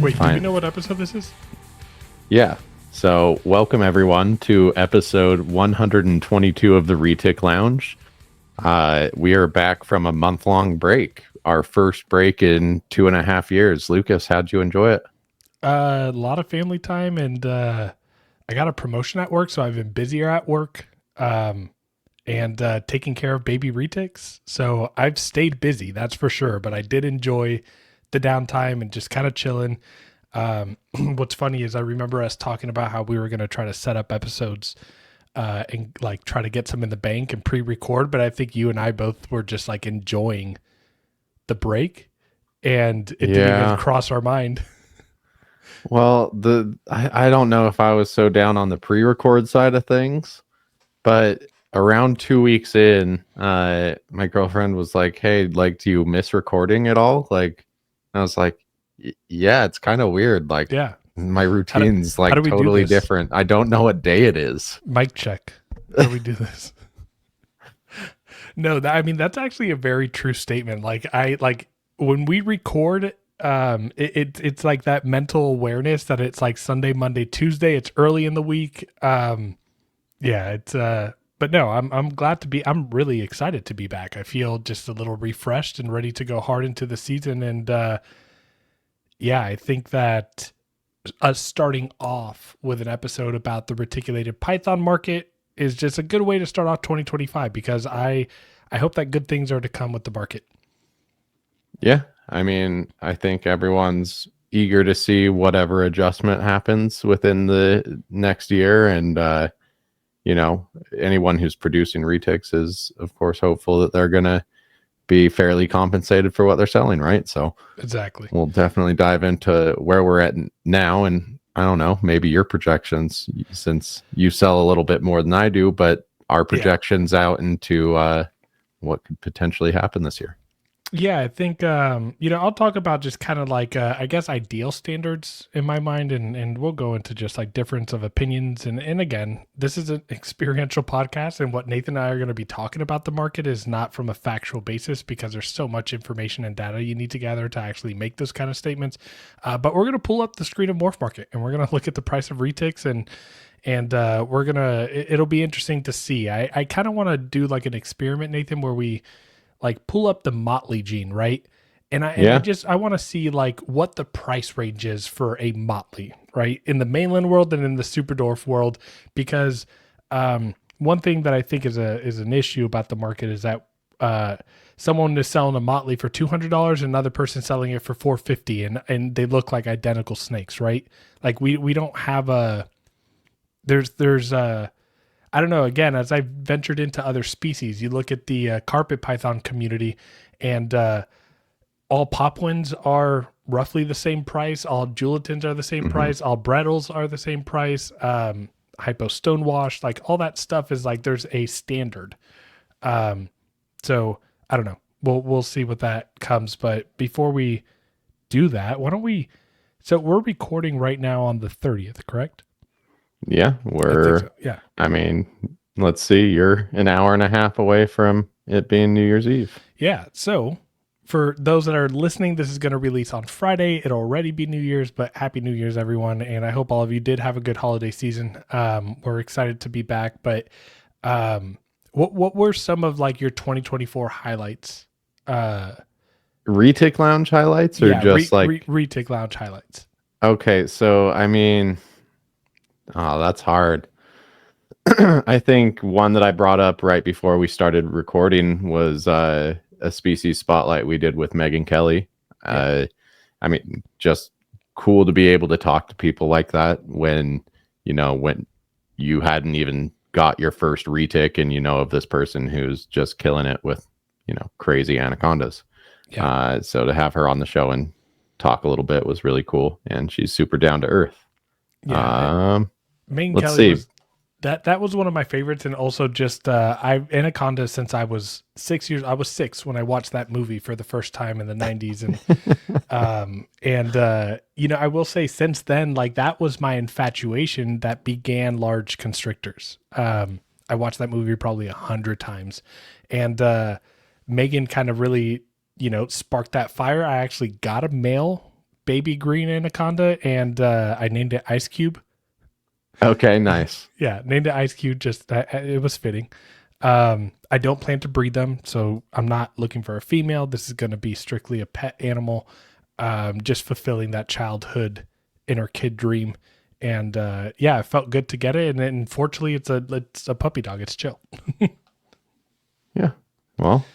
Wait, do we know what episode this is? Yeah. So welcome everyone to episode 122 of the Retic Lounge. We are back from a month-long break. Our first break in 2.5 years. Lucas, how'd you enjoy it? A lot of family time, and I got a promotion at work, so I've been busier at work and taking care of baby Retics. So I've stayed busy, that's for sure, but I did enjoy the downtime and just kind of chilling. What's funny is I remember us talking about how we were going to try to set up episodes and like try to get some in the bank and pre-record, but I think you and I both were just like enjoying the break, and it didn't even cross our mind. Well, I don't know if I was so down on the pre-record side of things, but around 2 weeks in, my girlfriend was like, "Hey, like, do you miss recording at all?" Like, I was like, "Yeah, it's kind of weird. Like, Yeah, my routine's like totally different. I don't know what day it is." Mic check. How do we do this? No, I mean, that's actually a very true statement. Like when we record, it's like that mental awareness that it's like Sunday, Monday, Tuesday. It's early in the week. But no, I'm glad to be. I'm really excited to be back. I feel just a little refreshed and ready to go hard into the season. And I think that us starting off with an episode about the reticulated Python market is just a good way to start off 2025, because I hope that good things are to come with the market. Yeah, I mean, I think everyone's eager to see whatever adjustment happens within the next year, and anyone who's producing Retics is, of course, hopeful that they're gonna be fairly compensated for what they're selling, right? So exactly, we'll definitely dive into where we're at now, and I don't know, maybe your projections, since you sell a little bit more than I do, but our projections out into what could potentially happen this year. Yeah, I think, I'll talk about just kind of like, I guess, ideal standards in my mind, and we'll go into just like difference of opinions. And again, this is an experiential podcast, and what Nathan and I are going to be talking about the market is not from a factual basis, because there's so much information and data you need to gather to actually make those kind of statements. But we're going to pull up the screen of Morph Market, and we're going to look at the price of Retics, and it'll be interesting to see. I kind of want to do like an experiment, Nathan, where we like pull up the Motley gene, right? And I want to see like what the price range is for a Motley, right? In the mainland world and in the Super Dwarf world, because one thing that I think is an issue about the market is that someone is selling a Motley for $200, another person selling it for $450, and they look like identical snakes, right? Like we don't have there's I don't know. Again, as I've ventured into other species, you look at the carpet python community, and all popwins are roughly the same price. All Juletins are the same price. All Brettles are the same price. Hypo Stonewash, like all that stuff is like there's a standard. So I don't know. We'll see what that comes. But before we do that, why don't we? So we're recording right now on the 30th, correct? Yeah, I mean, let's see, you're an hour and a half away from it being New Year's Eve. Yeah. So for those that are listening, this is going to release on Friday. It'll already be New Year's, but happy New Year's, everyone. And I hope all of you did have a good holiday season. We're excited to be back, but what were some of like your 2024 highlights? Retic Lounge highlights, or just Retic Lounge highlights? Okay, so I mean, that's hard. I think one that I brought up right before we started recording was a species spotlight we did with Megan Kelly. I mean, just cool to be able to talk to people like that when you hadn't even got your first retic, and of this person who's just killing it with crazy anacondas. So to have her on the show and talk a little bit was really cool, and she's super down to earth. Yeah, Maine Let's Kelly see. was that was one of my favorites, and also just I Anaconda since I was 6 years. I was 6 when I watched that movie for the first time in the 90s, and you know, I will say since then, like that was my infatuation that began Large Constrictors. I watched that movie probably 100 times, and Megan kind of really, you know, sparked that fire. I actually got a male baby green anaconda, and I named it Ice Cube. Okay, nice. Yeah, named it Ice Cube. Just it was fitting. I don't plan to breed them, so I'm not looking for a female. This is going to be strictly a pet animal, just fulfilling that childhood inner kid dream. And yeah, it felt good to get it. And then fortunately, it's a puppy dog. It's chill. Yeah. Well,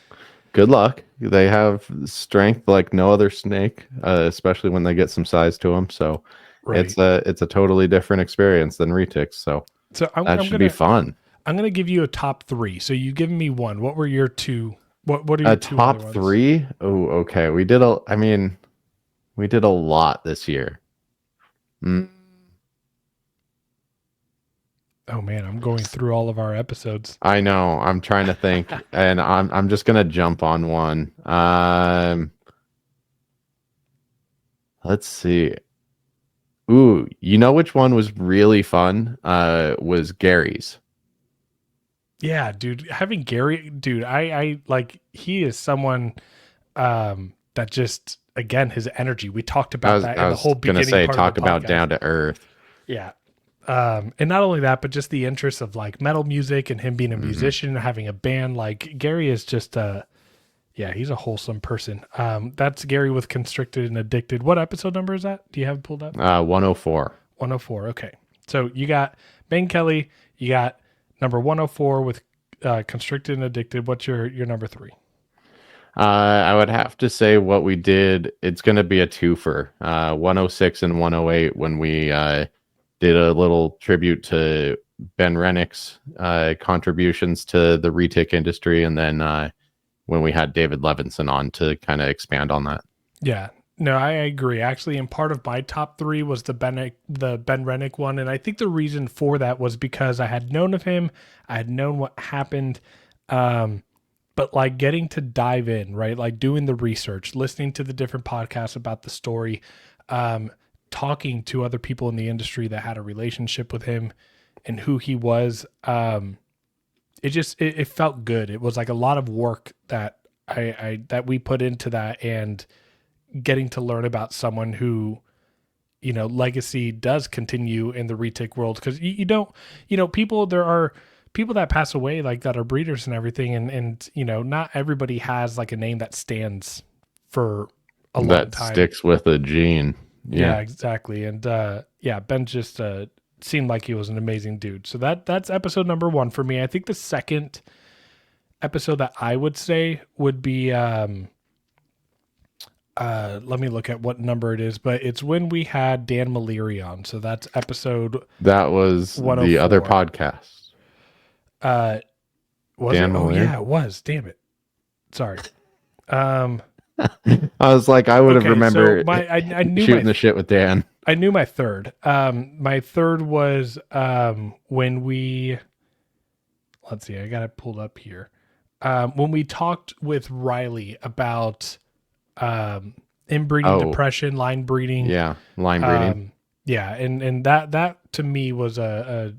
good luck. They have strength like no other snake, especially when they get some size to them. So Right. it's a totally different experience than Retics. So that should be fun. I'm gonna give you a top 3. So you give me one. What were your 2? What are your 2 top other ones? 3? Oh, okay. We did a lot this year. Oh man, I'm going through all of our episodes. I know. I'm trying to think, and I'm just gonna jump on one. Let's see. Ooh, you know which one was really fun? Was Gary's. Yeah, dude, having Gary, dude, I like he is someone that just again his energy. We talked about that in the whole beginning say part talk of the about podcast. down to earth. Yeah. And not only that, but just the interest of like metal music and him being a musician and having a band. Like Gary is just yeah, he's a wholesome person. That's Gary with Constricted and Addicted. What episode number is that? Do you have it pulled up? 104. 104. Okay. So you got Ben Kelly, you got number 104 with Constricted and Addicted. What's your number 3? I would have to say what we did. It's going to be a twofer. 106 and 108 when we did a little tribute to Ben Rennick's contributions to the retic industry, and then when we had David Levinson on to kind of expand on that. Yeah. No, I agree. Actually, and part of my top 3 was the Ben Rennick one, and I think the reason for that was because I had known of him, I had known what happened, but like getting to dive in, right? Like doing the research, listening to the different podcasts about the story, talking to other people in the industry that had a relationship with him and who he was. It felt good. It was like a lot of work that that we put into that, and getting to learn about someone who, you know, legacy does continue in the retic world. Cause you don't, you know, there are people that pass away like that are breeders and everything. And, you know, not everybody has like a name that stands for a long time. Sticks with a gene. Yeah, exactly. And, yeah, Ben just, seemed like he was an amazing dude. So that's episode number 1 for me. I think the second episode that I would say would be, let me look at what number it is, but it's when we had Dan Maleri on. So that's episode. That was the other podcast. Was Dan it? Maleri? Oh yeah, it was. Damn it. Sorry. I was like, I would have remembered. So I knew shooting the shit with Dan. I knew my third. My third was when we. Let's see. I got it pulled up here. When we talked with Riley about inbreeding depression, line breeding. Yeah, line breeding. Yeah, and that to me was I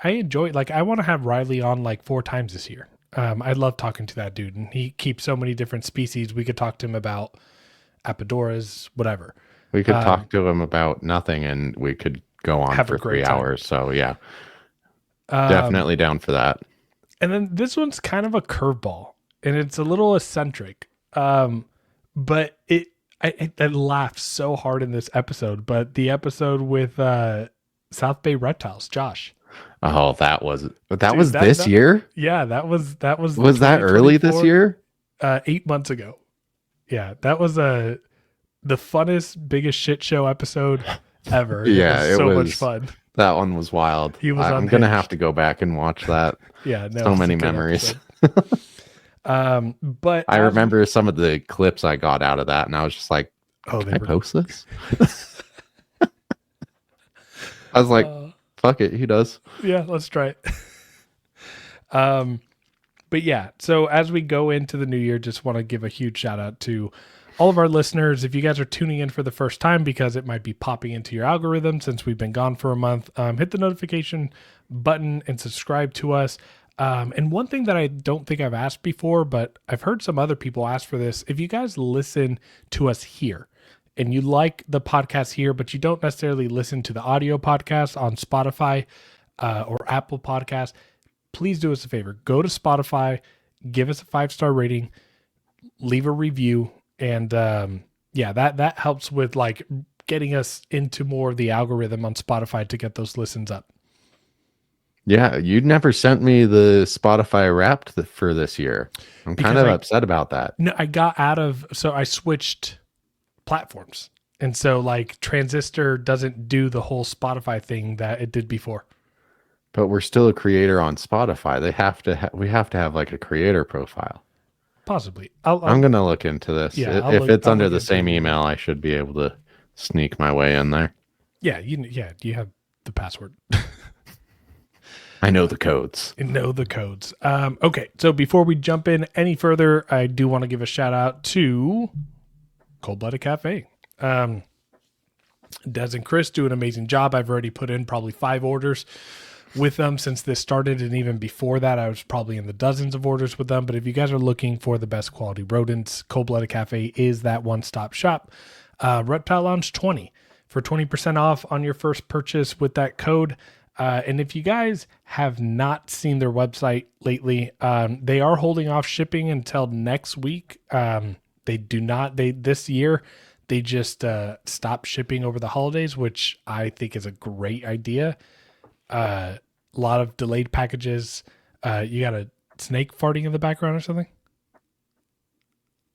enjoy it. Like I want to have Riley on like 4 times this year. I love talking to that dude, and he keeps so many different species. We could talk to him about Apodoras, whatever. We could talk to him about nothing, and we could go on for 3 hours. So yeah, definitely down for that. And then this one's kind of a curveball, and it's a little eccentric. But I laughed so hard in this episode. But the episode with South Bay Reptiles, Josh. Oh, that was this year? Yeah, that was. Was that early this year? 8 months ago. Yeah, that was the funnest, biggest shit show episode ever. Yeah, it was so much fun. That one was wild. I'm gonna have to go back and watch that. Yeah, no, so many memories. But I remember some of the clips I got out of that, and I was just like, Oh, Can I post this? I was like, fuck it, he does. Yeah, let's try it. But yeah, so as we go into the new year, just want to give a huge shout out to all of our listeners. If you guys are tuning in for the first time, because it might be popping into your algorithm since we've been gone for a month, hit the notification button and subscribe to us. And one thing that I don't think I've asked before, but I've heard some other people ask for this. If you guys listen to us here and you like the podcast here, but you don't necessarily listen to the audio podcast on Spotify or Apple Podcasts, please do us a favor. Go to Spotify, give us a 5-star rating, leave a review. And that helps with like getting us into more of the algorithm on Spotify to get those listens up. Yeah, you never sent me the Spotify Wrapped for this year. I'm kind of upset about that. No, I switched platforms. And so like Transistor doesn't do the whole Spotify thing that it did before. But we're still a creator on Spotify. We have to have like a creator profile. Possibly. I'm going to look into this. Yeah, if it's under the same email, I should be able to sneak my way in there. Yeah, you have the password. I know the codes. Okay, so before we jump in any further, I do want to give a shout out to Cold Blooded Cafe. Des and Chris do an amazing job. I've already put in probably 5 orders with them since this started, and even before that I was probably in the dozens of orders with them. But if you guys are looking for the best quality rodents, Cold Blooded Cafe is that one-stop shop. Reptile Lounge 20 for 20% off on your first purchase with that code. And if you guys have not seen their website lately, they are holding off shipping until next week. This year they just stopped shipping over the holidays, which I think is a great idea. A lot of delayed packages. You got a snake farting in the background or something?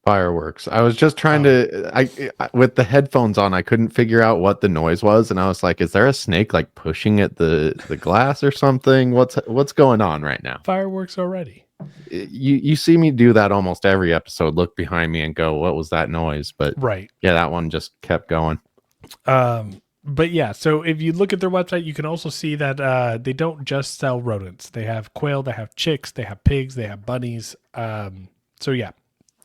Fireworks. I was just trying to, with the headphones on, I couldn't figure out what the noise was, and I was like, "Is there a snake like pushing at the glass or something? What's going on right now?" Fireworks already. You see me do that almost every episode. Look behind me and go, "What was that noise?" But right, yeah, that one just kept going. But yeah, so if you look at their website, you can also see that they don't just sell rodents. They have quail, they have chicks, they have pigs, they have bunnies. So yeah.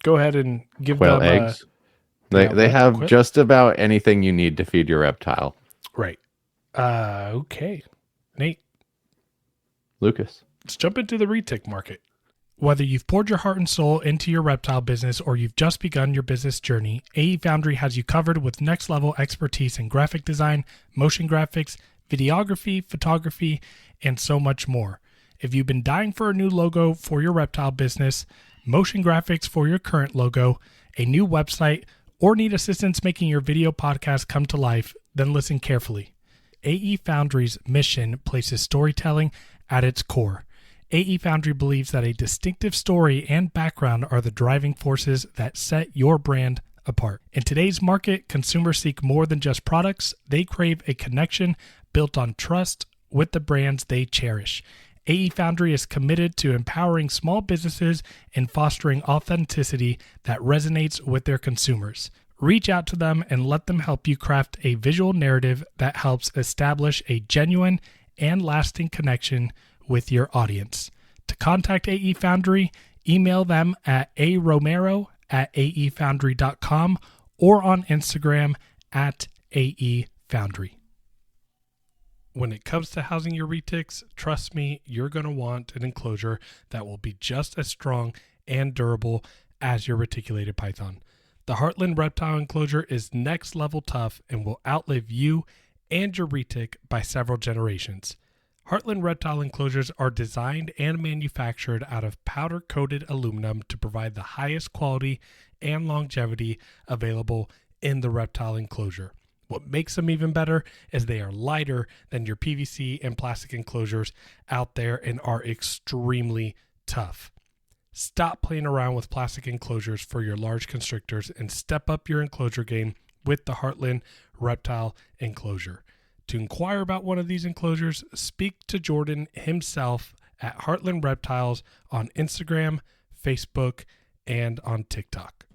Go ahead and give quail them eggs. They have just about anything you need to feed your reptile. Right. Okay. Nate. Lucas. Let's jump into the Retic market. Whether you've poured your heart and soul into your reptile business or you've just begun your business journey, AE Foundry has you covered with next level expertise in graphic design, motion graphics, videography, photography, and so much more. If you've been dying for a new logo for your reptile business, motion graphics for your current logo, a new website, or need assistance making your video podcast come to life, then listen carefully. AE Foundry's mission places storytelling at its core. AE Foundry believes that a distinctive story and background are the driving forces that set your brand apart. In today's market, consumers seek more than just products. They crave a connection built on trust with the brands they cherish. AE Foundry is committed to empowering small businesses and fostering authenticity that resonates with their consumers. Reach out to them and let them help you craft a visual narrative that helps establish a genuine and lasting connection with your audience. To contact AE Foundry, email them at aromero@aefoundry.com or on Instagram @AEFoundry. When it comes to housing your retics, trust me, you're going to want an enclosure that will be just as strong and durable as your reticulated python. The Heartland Reptile Enclosure is next level tough and will outlive you and your retic by several generations. Heartland Reptile Enclosures are designed and manufactured out of powder-coated aluminum to provide the highest quality and longevity available in the reptile enclosure. What makes them even better is they are lighter than your PVC and plastic enclosures out there and are extremely tough. Stop playing around with plastic enclosures for your large constrictors and step up your enclosure game with the Heartland Reptile Enclosure. To inquire about one of these enclosures, speak to Jordan himself at Heartland Reptiles on Instagram, Facebook, and on TikTok.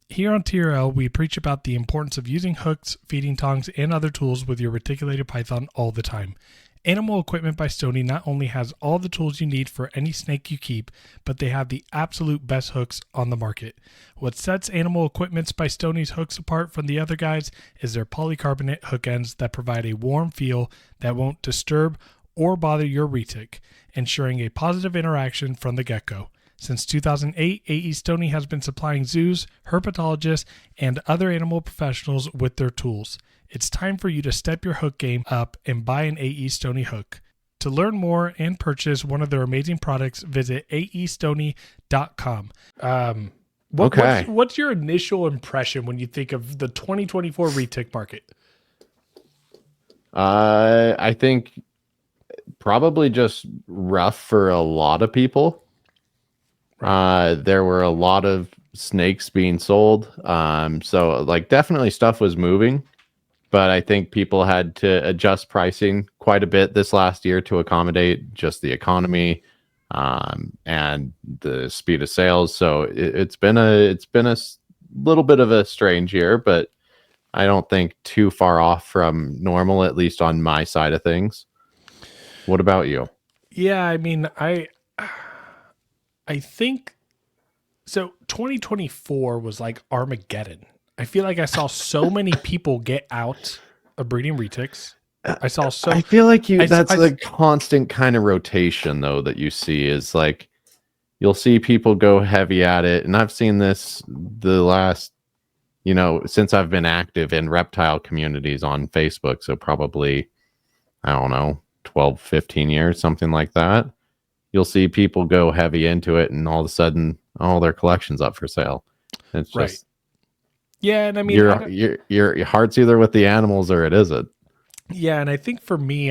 Here on TRL, we preach about the importance of using hooks, feeding tongs, and other tools with your reticulated python all the time. Animal Equipment by Stoney not only has all the tools you need for any snake you keep, but they have the absolute best hooks on the market. What sets Animal Equipment by Stoney's hooks apart from the other guys is their polycarbonate hook ends that provide a warm feel that won't disturb or bother your retic, ensuring a positive interaction from the get-go. Since 2008, AE Stoney has been supplying zoos, herpetologists, and other animal professionals with their tools. It's time for you to step your hook game up and buy an AE Stoney hook. To learn more and purchase one of their amazing products, visit aestoney.com. What's your initial impression when you think of the 2024 retic market? I think probably just rough for a lot of people. Right. There were a lot of snakes being sold. So like definitely stuff was moving, but I think people had to adjust pricing quite a bit this last year to accommodate just the economy, and the speed of sales. So it's been a little bit of a strange year, but I don't think too far off from normal, at least on my side of things. What about you? Yeah, I mean, I think so. 2024 was like Armageddon. I feel like I saw so many people get out of breeding retics. I feel like that's a constant kind of rotation though that you see is like you'll see people go heavy at it, and I've seen this the last, since I've been active in reptile communities on Facebook, so probably I don't know, 12, 15 years, something like that. You'll see people go heavy into it, and all of a sudden, all their collection's up for sale. It's just, right. Yeah, and I mean, your heart's either with the animals or it isn't. Yeah, and I think for me,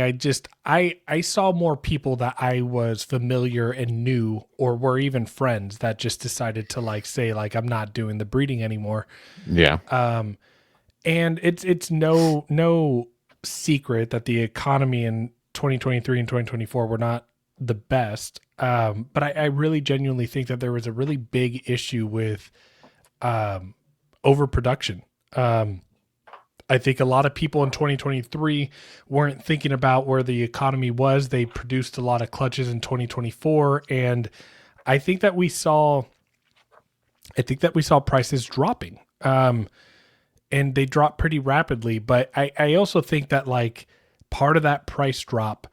I saw more people that I was familiar and knew, or were even friends, that just decided to say I'm not doing the breeding anymore. Yeah. And it's no secret that the economy in 2023 and 2024 were not the best. But I really genuinely think that there was a really big issue with overproduction. I think a lot of people in 2023 weren't thinking about where the economy was. They produced a lot of clutches in 2024, and I think that we saw prices dropping. And they dropped pretty rapidly, but I also think that part of that price drop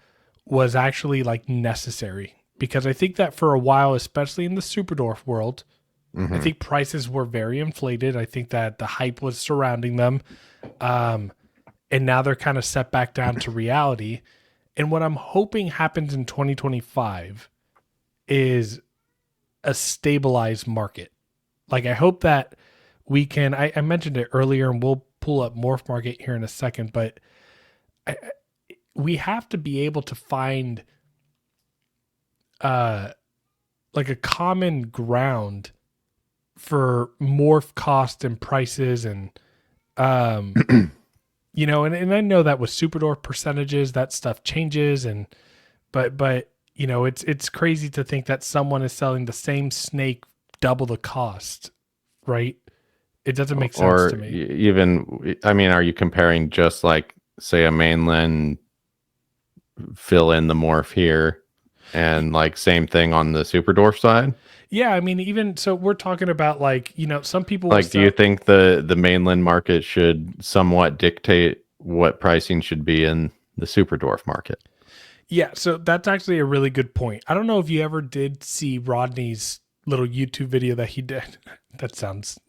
was actually necessary, because I think that for a while, especially in the Super Dwarf world, I think prices were very inflated. I think that the hype was surrounding them. And now they're kind of set back down to reality. And what I'm hoping happens in 2025 is a stabilized market. I hope that we can, I mentioned it earlier, and we'll pull up Morph Market here in a second, but we have to be able to find a common ground for morph cost and prices, and and I know that with Super Dwarf percentages, that stuff changes, but it's crazy to think that someone is selling the same snake double the cost, right? It doesn't make sense to me. Even, I mean, are you comparing just say a Mainland fill in the morph here, and same thing on the Super Dwarf side? Yeah, I mean, even so, we're talking about some people do you think the Mainland market should somewhat dictate what pricing should be in the Super Dwarf market? Yeah, so that's actually a really good point. I don't know if you ever did see Rodney's little YouTube video that he did. That sounds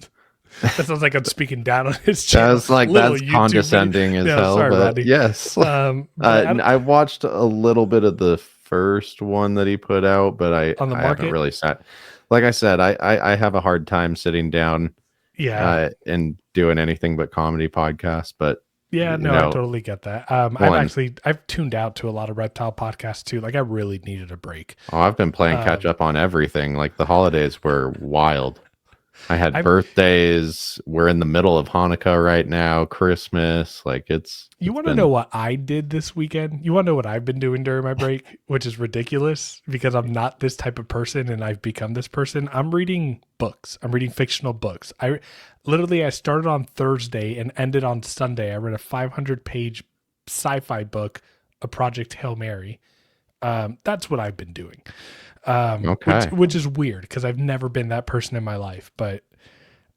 like I'm speaking down on his channel. That's condescending as hell. Sorry, but Rodney. Yes, I watched a little bit of the first one that he put out, but I haven't really sat. Like I said, I have a hard time sitting down, and doing anything but comedy podcasts. But yeah, no, I totally get that. I've tuned out to a lot of reptile podcasts too. I really needed a break. Oh, I've been playing catch up on everything. The holidays were wild. I had I'm. birthdays. We're in the middle of Hanukkah right now, Christmas. Like You it's want to know been what I did this weekend? You want to know what I've been doing during my break, which is ridiculous because I'm not this type of person and I've become this person. I'm reading books. I'm reading fictional books. I started on Thursday and ended on Sunday. I read a 500-page sci-fi book, A Project Hail Mary. That's what I've been doing. Which okay. which is weird because I've never been that person in my life. But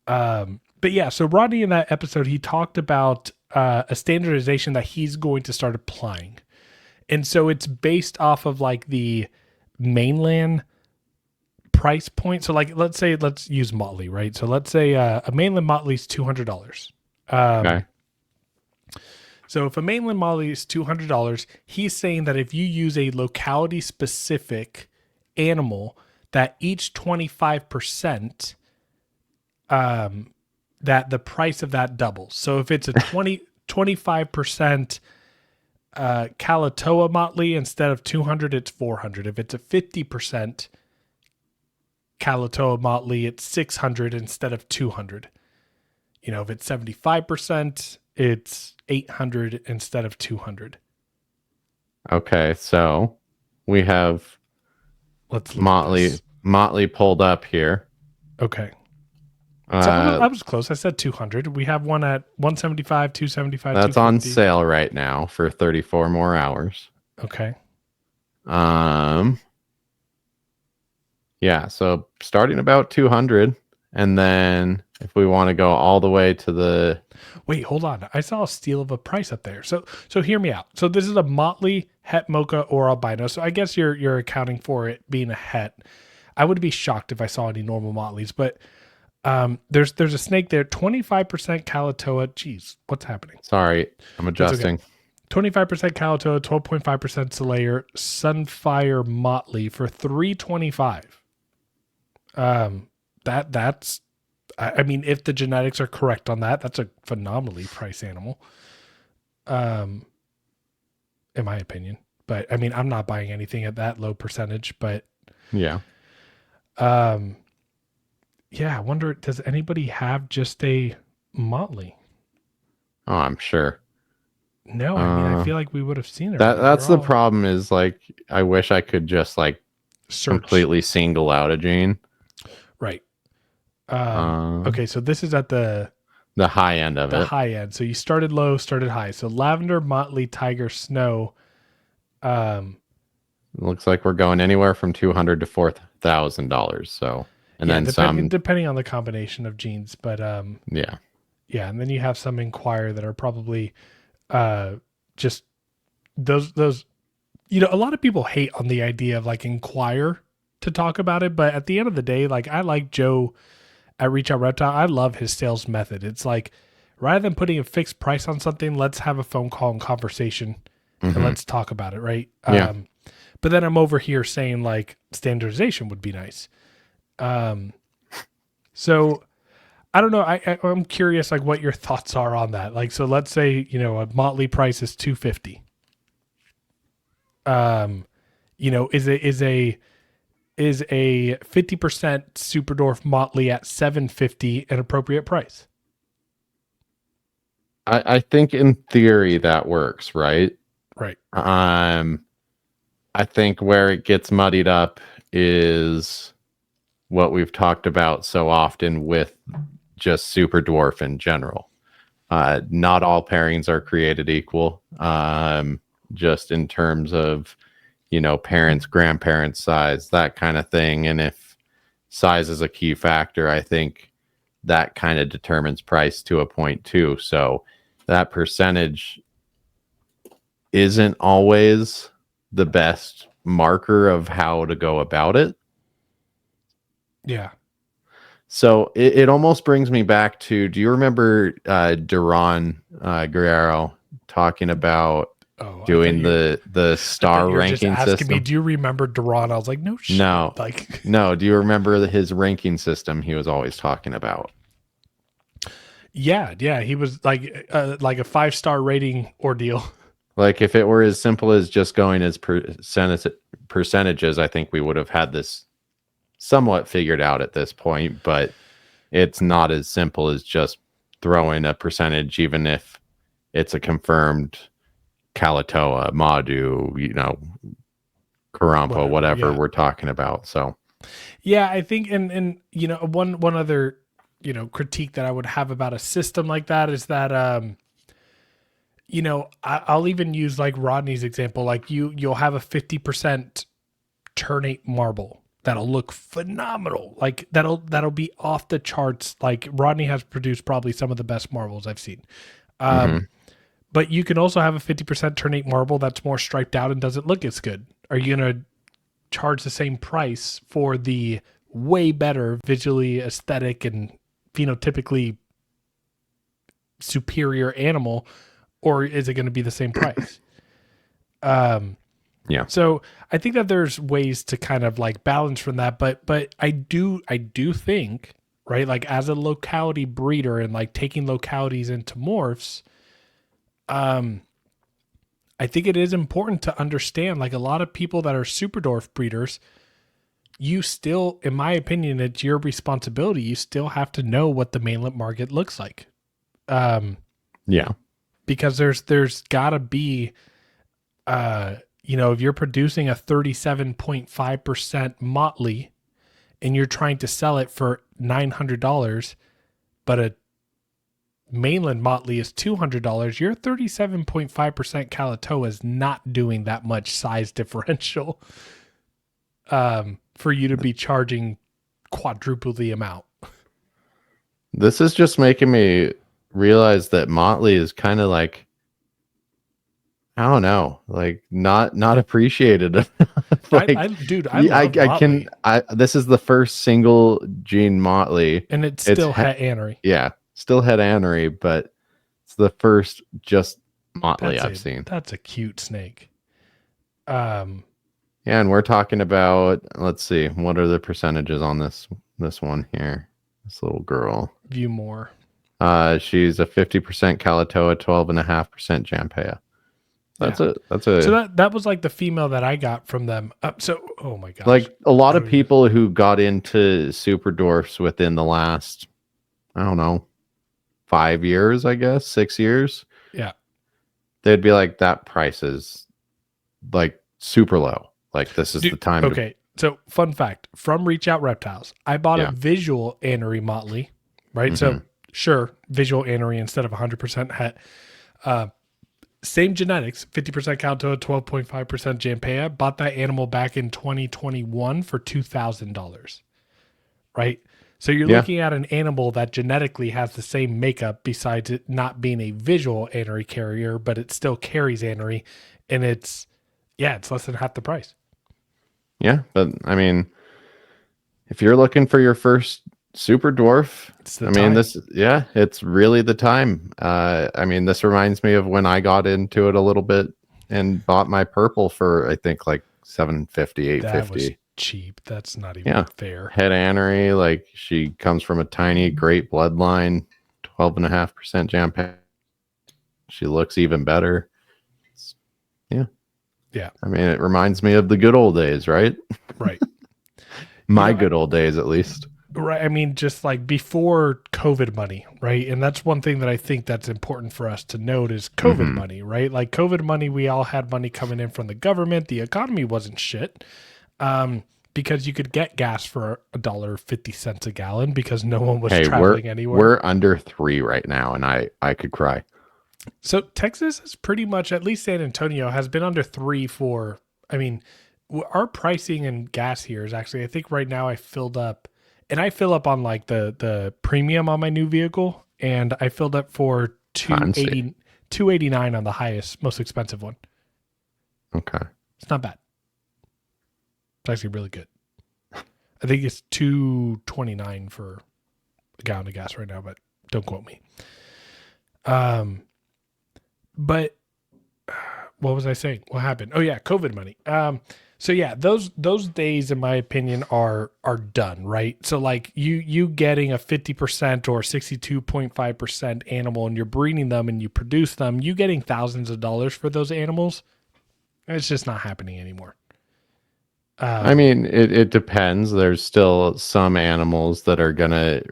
yeah, so Rodney in that episode, he talked about a standardization that he's going to start applying. And so it's based off of like the mainland price point. So like, let's use Motley, right? So let's say a mainland Motley is $200. Okay. So if a mainland Motley is $200, he's saying that if you use a locality specific animal, that each 25%, that the price of that doubles. So if it's a 25% Kalatoa Motley, instead of 200, it's 400. If it's a 50% Kalatoa Motley, it's 600 instead of 200. You know, if it's 75%, it's 800 instead of 200. Okay. So we have Let's look at this. Motley pulled up here. Okay. So Uh, I was close. I said 200. We have one at 175, 275, that's on 250. sale right now for 34 more hours. Okay. Um, yeah, so starting about 200, and then if we want to go all the way to the Wait, hold on. I saw a steal of a price up there. So hear me out. So this is a Motley, Het Mocha, or albino. So I guess you're accounting for it being a Het. I would be shocked if I saw any normal Motleys, but there's a snake there. 25% Kalatoa. Jeez, what's happening? sorry, I'm That's okay. adjusting. 25% Kalatoa, 12.5% Solayer, Sunfire Motley for $325. That's I mean, if the genetics are correct on that, that's a phenomenally priced animal. In my opinion. But I mean, I'm not buying anything at that low percentage, but Yeah. yeah, I wonder, does anybody have just a Motley? Oh, I'm sure. No, I mean, I feel like we would have seen it. That's the problem is like I wish I could just like search completely single out a gene. Right. Um, Okay, so this is at the high end of it. high end. So you started low, started high. So lavender, Motley, tiger, snow. Looks like we're going anywhere from $200 to $4,000. So, and yeah, then some. depending on the combination of genes, but Yeah. yeah, and then you have some Inquire that are probably just those. You know, a lot of people hate on the idea of like Inquire to talk about it, but at the end of the day, like I like Joe at Reach Out Reptile. I love his sales method. It's like rather than putting a fixed price on something, let's have a phone call and conversation and let's talk about it, right? Yeah. But then I'm over here saying like standardization would be nice. So I don't know. I'm curious, like what your thoughts are on that. Like, so let's say, you know, a Motley price is $250. You know, is a 50% Super Dwarf Motley at $750 an appropriate price? I think in theory that works, right? Right. I think where it gets muddied up is what we've talked about so often with just Super Dwarf in general. Not all pairings are created equal. Just in terms of, you know, parents, grandparents, size, that kind of thing. And if size is a key factor, I think that kind of determines price to a point too. So that percentage isn't always the best marker of how to go about it. Yeah. So it almost brings me back to, do you remember Duran Guerrero talking about doing the star ranking just asking system? me, do you remember Duran? I was like, no shit. No. Like, no. Do you remember his ranking system he was always talking about? yeah. He was like a 5-star rating ordeal. Like if it were as simple as just going as percentages, I think we would have had this somewhat figured out at this point. But it's not as simple as just throwing a percentage, even if it's a confirmed Kalatoa, Madu, Karampa, whatever Yeah. we're talking about. So Yeah, I think, and one other critique that I would have about a system like that is that I'll even use like Rodney's example. Like you'll have a 50% ternate marble that'll look phenomenal. Like that'll be off the charts. Like Rodney has produced probably some of the best marbles I've seen. mhm. But you can also have a 50% ternate marble that's more striped out and doesn't look as good. Are you gonna charge the same price for the way better visually aesthetic and phenotypically superior animal, or is it going to be the same price? Yeah. So I think that there's ways to kind of like balance from that, but I do think, right, like as a locality breeder and like taking localities into morphs, I think it is important to understand, like a lot of people that are super dwarf breeders, you still, in my opinion, it's your responsibility. You still have to know what the mainland market looks like. Yeah. Because there's gotta be, if you're producing a 37.5% motley and you're trying to sell it for $900, but a mainland motley is $200, your 37.5% Kalatoa is not doing that much size differential for you to be charging quadruple the amount. This is just making me realize that Motley is kind of like, I don't know, like not appreciated. Like, I love Motley. This is the first single gene Motley, and it's still het anery. Yeah, still het anery, but it's the first just Motley I've seen. That's a cute snake. Yeah, and we're talking about, let's see, what are the percentages on this one here? This little girl. View more. She's a 50% Kalatoa, 12.5% Jampea. So that was like the female that I got from them. Oh my gosh. Like a lot of people who got into super dwarfs within the last, I don't know, 5 years, I guess, 6 years. Yeah. They'd be like, that price is like super low. Like this is the time. Okay. So fun fact from Reach Out Reptiles, I bought a visual anery motley, right? Mm-hmm. So sure, visual anery instead of 100% het. Same genetics, 50% Kalatoa, 12.5% Jampea. Bought that animal back in 2021 for $2,000, right? So you're looking at an animal that genetically has the same makeup besides it not being a visual anery carrier, but it still carries anery, and it's less than half the price. Yeah, but I mean, if you're looking for your first super dwarf, it's really the time. I mean, this reminds me of when I got into it a little bit and bought my purple for, I think, like $750, $850. That was cheap. That's not even fair. Het anery, like she comes from a tiny, great bloodline, 12.5% Jampea. She looks even better. Yeah. I mean, it reminds me of the good old days, right? Right. My good old days, at least. Right. I mean, just like before COVID money, right? And that's one thing that I think that's important for us to note is COVID money, right? Like COVID money, we all had money coming in from the government. The economy wasn't shit because you could get gas for $1.50 a gallon because no one was traveling anywhere. We're under $3 right now, and I could cry. So Texas is pretty much, at least San Antonio, has been under $3 for, I mean, our pricing and gas here is actually, I think right now I filled up, and I fill up on like the premium on my new vehicle, and I filled up for $2.89 on the highest, most expensive one. Okay. It's not bad. It's actually really good. I think it's $2.29 for a gallon of gas right now, but don't quote me. But what was I saying? What happened? Oh yeah, COVID money. So yeah, those days, in my opinion, are done, right? So like you getting a 50% or 62.5% animal, and you're breeding them and you produce them, you getting thousands of dollars for those animals. It's just not happening anymore. I Um, mean, it depends. There's still some animals that are gonna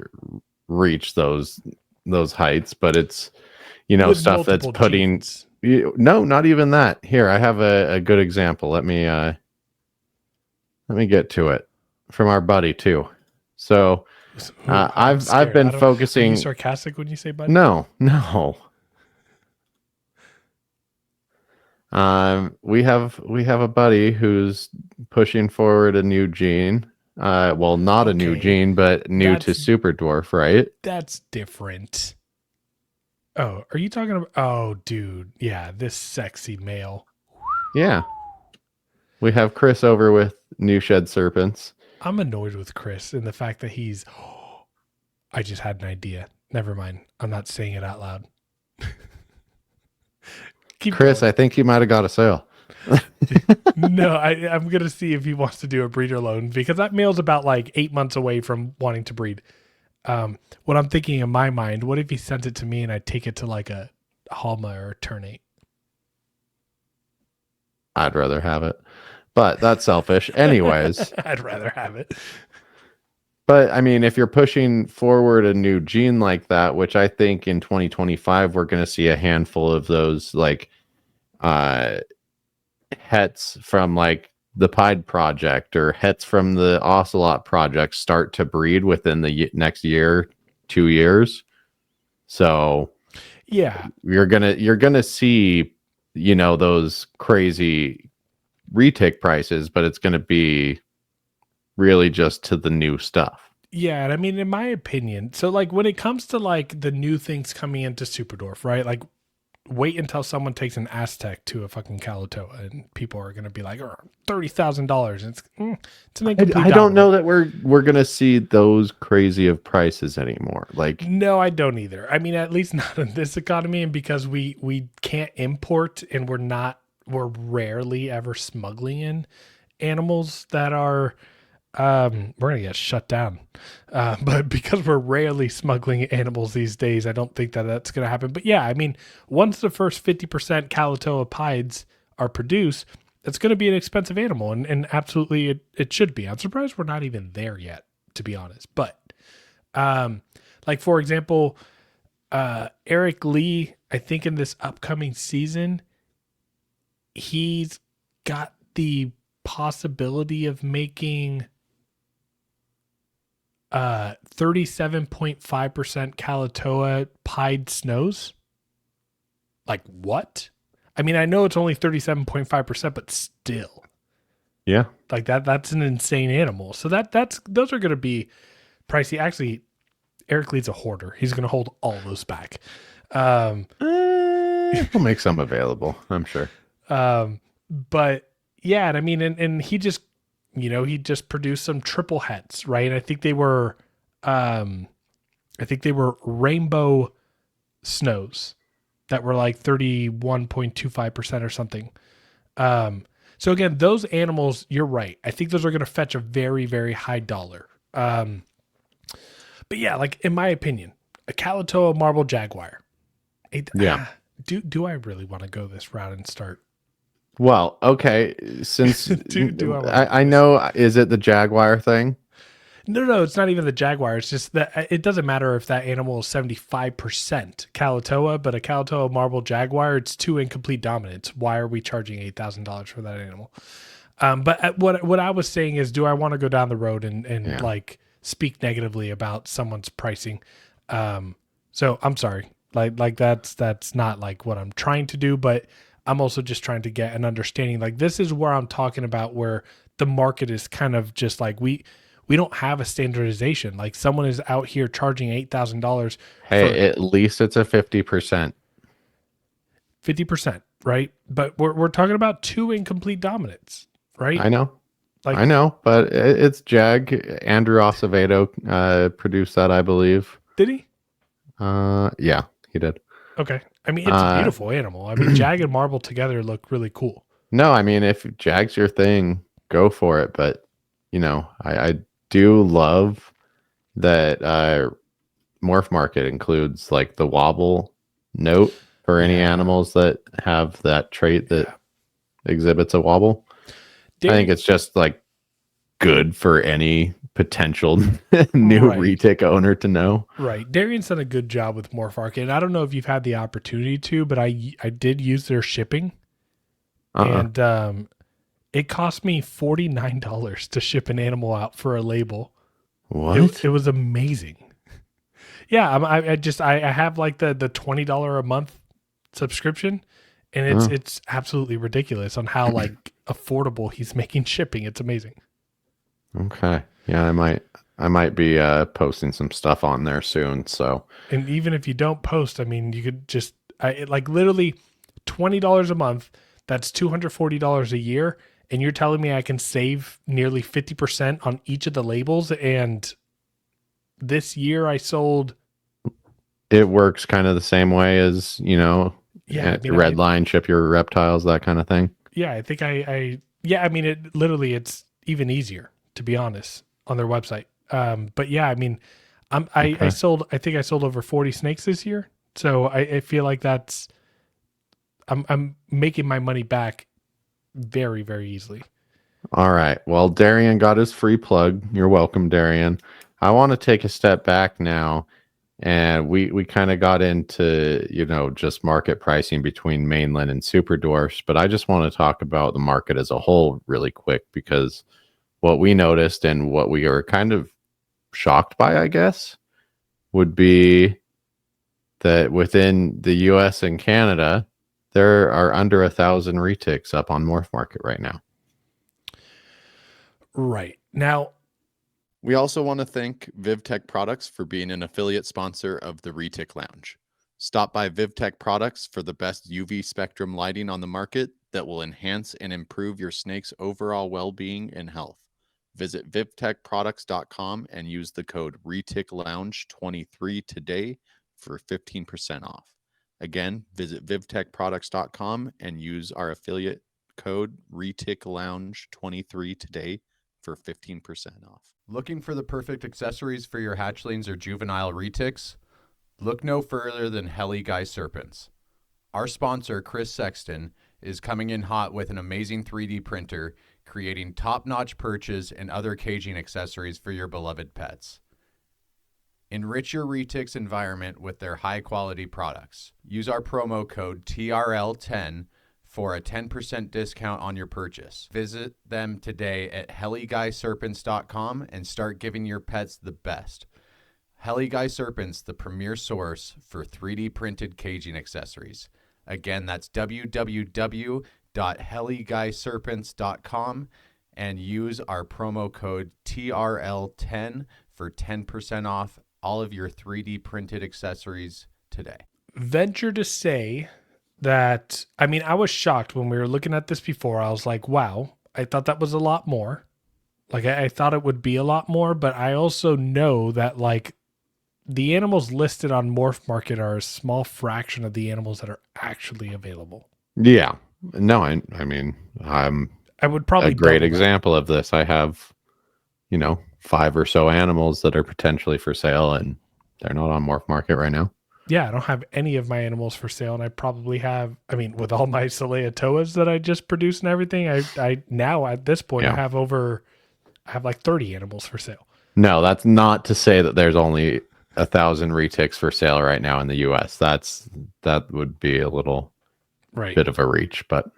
reach those heights, but it's with stuff that's multiple putting genes. no, not even that. Here, I have a good example. Let me get to it from our buddy too. So Ooh, I'm I've scared. been I don't. Are you focusing. sarcastic when you say buddy? No, no. We have a buddy who's pushing forward a new gene. Well, not a new Okay, gene, but new to that's Super Dwarf, right? that's different. Oh, are you talking about? Oh, dude, yeah, this sexy male. Yeah. We have Chris over with new shed serpents. I'm annoyed with Chris and the fact that he's. I just had an idea. Never mind. I'm not saying it out loud. Keep Chris, going. I think you might have got a sale. No, I'm gonna see if he wants to do a breeder loan because that male's about like 8 months away from wanting to breed. What I'm thinking in my mind, what if he sent it to me and I take it to like a Halma or a Ternate? I'd rather have it. But that's selfish. Anyways, I'd rather have it. but I mean, if you're pushing forward a new gene like that, which I think in 2025 we're going to see a handful of those like uh hets from like the Pied project or hets from the Ocelot project start to breed within the next year, 2 years. So Yeah, you're gonna see those crazy retic prices, but it's gonna be really just to the new stuff. yeah, and I mean, in my opinion, so like when it comes to like the new things coming into Superdorf, right? Like wait until someone takes an Aztec to a fucking Kalatoa, and people are gonna be like, oh, $30,000. It's an incomplete I don't dominant. know that we're gonna see those crazy of prices anymore. Like, No, I don't either. I mean, at least not in this economy, and because we can't import, and we're rarely ever smuggling in animals that are we're gonna get shut down. But because we're rarely smuggling animals these days, I don't think that that's gonna happen. But yeah, I mean, once the first 50% Kalatoa pieds are produced, it's gonna be an expensive animal, and absolutely it should be. I'm surprised we're not even there yet, to be honest. But um, like for example, Eric Lee, I think in this upcoming season, he's got the possibility of making 37.5% Kalatoa pied snows. Like what? I mean, I know it's only 37.5%, but still. yeah, Like that's an insane animal. So that's those are gonna be pricey. Actually, Eric Lee's a hoarder. He's gonna hold all those back. Um, we'll make some available, I'm sure. but yeah, and I mean, and he just, he just produced some triple hets, right? And I think they were rainbow snows that were like 31.25% or something. So again, those animals, you're right. I think those are going to fetch a very, very high dollar. But yeah, like in my opinion, a Kalatoa marble jaguar. Yeah. Do I really want to go this route and start? Well, okay. Since Do I want to do I this? know, is it the Jaguar thing? No, it's not even the jaguar. It's just that it doesn't matter if that animal is 75% Kalatoa, but a Kalatoa marble jaguar, it's two incomplete dominants. Why are we charging $8,000 for that animal? But what I was saying is, do I want to go down the road and Yeah. like speak negatively about someone's pricing? So I'm sorry, like that's not like what I'm trying to do, but I'm also just trying to get an understanding. Like this is where I'm talking about where the market is kind of just like we don't have a standardization. Like someone is out here charging $8,000 for Hey, at least it's a 50%. 50%, right? But we're talking about two incomplete dominants, right? I know. Like, I know, but it's Jag. Andrew Acevedo produced that, I believe. did he? Yeah, he did. Okay. I mean, it's a Uh, beautiful animal. I mean, Jag and Marble together look really cool. no, I mean, if Jag's your thing, go for it. But I do love that Morph Market includes like the wobble note for any Yeah. animals that have that trait that Yeah. exhibits a wobble. I think Dairy, it's just like good for any potential new Right. retic owner to know. Right. Darian's done a good job with Morph Market. And I don't know if you've had the opportunity to, but I did use their shipping. Uh-uh. And it cost me $49 to ship an animal out for a label. It What? was amazing. Yeah, I have like the $20 a month subscription, and Oh, it's absolutely ridiculous on how like affordable he's making shipping. It's amazing. okay. Yeah, I might be posting some stuff on there soon. So And even if you don't post, I mean, you could just like literally $20 a month. That's $240 a year, and you're telling me I can save nearly 50% on each of the labels. And this year I sold. it works kind of the same way as, Yeah, I mean, red line, ship your reptiles, that kind of thing. yeah, I think yeah, I mean, it literally, it's even easier to be honest on their website. But yeah, I mean, I Okay. sold, I think I sold over 40 snakes this year. So I feel like I'm making my money back very, very easily. All right. Well, Darian got his free plug. You're welcome, Darian. I want to take a step back now, and we kind of got into, just market pricing between Mainland and Super Dwarfs, but I just want to talk about the market as a whole really quick, because what we noticed and what we are kind of shocked by, I guess, would be that within the US and Canada, there are under 1,000 retics up on Morph Market right now. Right. Now, we also want to thank VivTech Products for being an affiliate sponsor of the Retic Lounge. Stop by VivTech Products for the best UV spectrum lighting on the market that will enhance and improve your snake's overall well-being and health. Visit vivtechproducts.com and use the code reticlounge23 today for 15% off. Again, visit vivtechproducts.com and use our affiliate code reticlounge23 today for 15% off. Looking for the perfect accessories for your hatchlings or juvenile retics? Look no further than Heli Guy Serpents. Our sponsor, Chris Sexton, is coming in hot with an amazing 3D printer, creating top-notch perches and other caging accessories for your beloved pets. Enrich your retics environment with their high-quality products. Use our promo code TRL10 for a 10% discount on your purchase. Visit them today at heliguyserpents.com and start giving your pets the best. Heli Guy Serpents, the premier source for 3D printed caging accessories. Again, that's www.heliguyserpents.com and use our promo code TRL10 for 10% off all of your 3D printed accessories today. venture to say that, I mean, I was shocked when we were looking at this before. I was like, wow, I thought that was a lot more. Like, I thought it would be a lot more, but I also know that, like, the animals listed on Morph Market are a small fraction of the animals that are actually available. Yeah. No, I mean, I'm I would probably a great double that. example of this. I have, 5 or so animals that are potentially for sale, and they're not on Morph Market right now. Yeah, I don't have any of my animals for sale, and I probably have, I mean, with all my Celea Toas that I just produced and everything, I now at this point, Yeah. I have like 30 animals for sale. No, that's not to say that there's only 1,000 retics for sale right now in the US. That would be a little Right. bit of a reach, but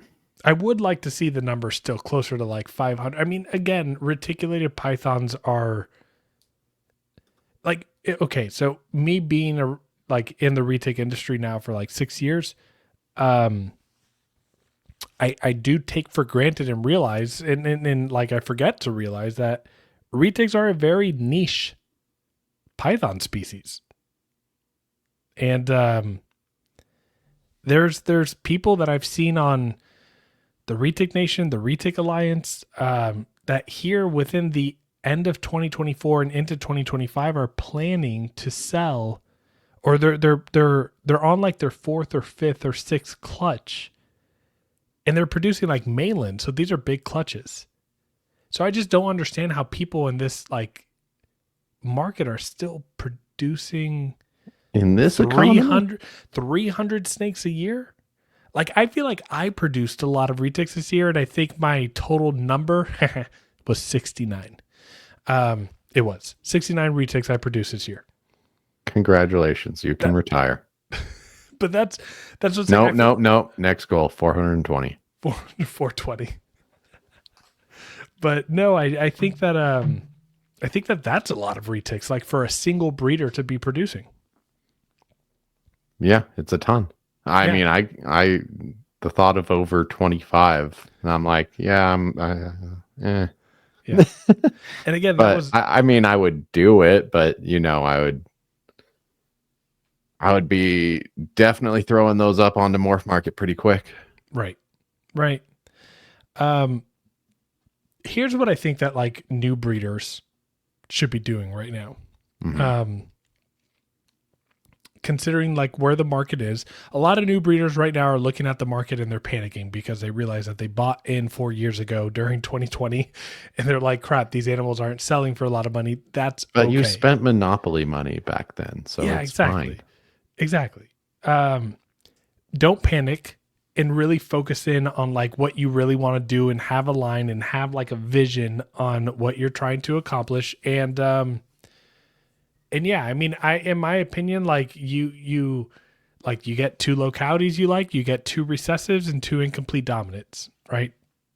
I would like to see the number still closer to like 500. I mean, again, reticulated pythons are like, okay, so me being like in the retic industry now for like 6 years, I do take for granted and realize, and like I forget to realize that retics are a very niche python species. And there's people that I've seen on the Retic Nation, the Retic Alliance, that here within the end of 2024 and into 2025 are planning to sell, or they're on like their 4th or 5th or 6th clutch, and they're producing like Mainland. So these are big clutches. So I just don't understand how people in this like market are still producing in this 300 snakes a year. Like, I feel like I produced a lot of retics this year, and I think my total number was 69. It was 69 retics I produced this year. Congratulations, you can retire. But that's what's no. Next goal, 420. 420. But no, I think that that's a lot of retics, like for a single breeder to be producing. Yeah, it's a ton. I mean, I the thought of over 25, and I'm like, yeah. Yeah. And again, but that was I mean, I would do it, but I would be definitely throwing those up onto Morph Market pretty quick. Right. Here's what I think that like new breeders should be doing right now. Mm-hmm. Considering like where the market is, a lot of new breeders right now are looking at the market and they're panicking because they realize that they bought in 4 years ago during 2020 and they're like, crap, these animals aren't selling for a lot of money. But you spent monopoly money back then, so yeah, it's exactly. fine. Exactly. Don't panic and really focus in on like what you really want to do and have a line and have like a vision on what you're trying to accomplish. And yeah, I mean, in my opinion, like you get 2 localities you get 2 recessives and 2 incomplete dominants, right?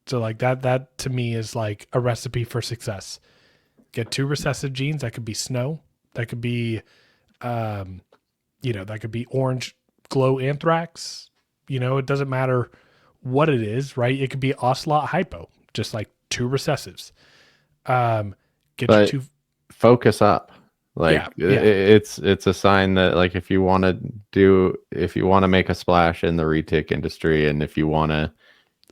So like that to me is like a recipe for success. Get 2 recessive genes. That could be snow. That could be, that could be orange glow anthrax. It doesn't matter what it is, right? It could be ocelot hypo, just like 2 recessives. Focus up. Like it's a sign that like if you want to make a splash in the retic industry, and if you want to,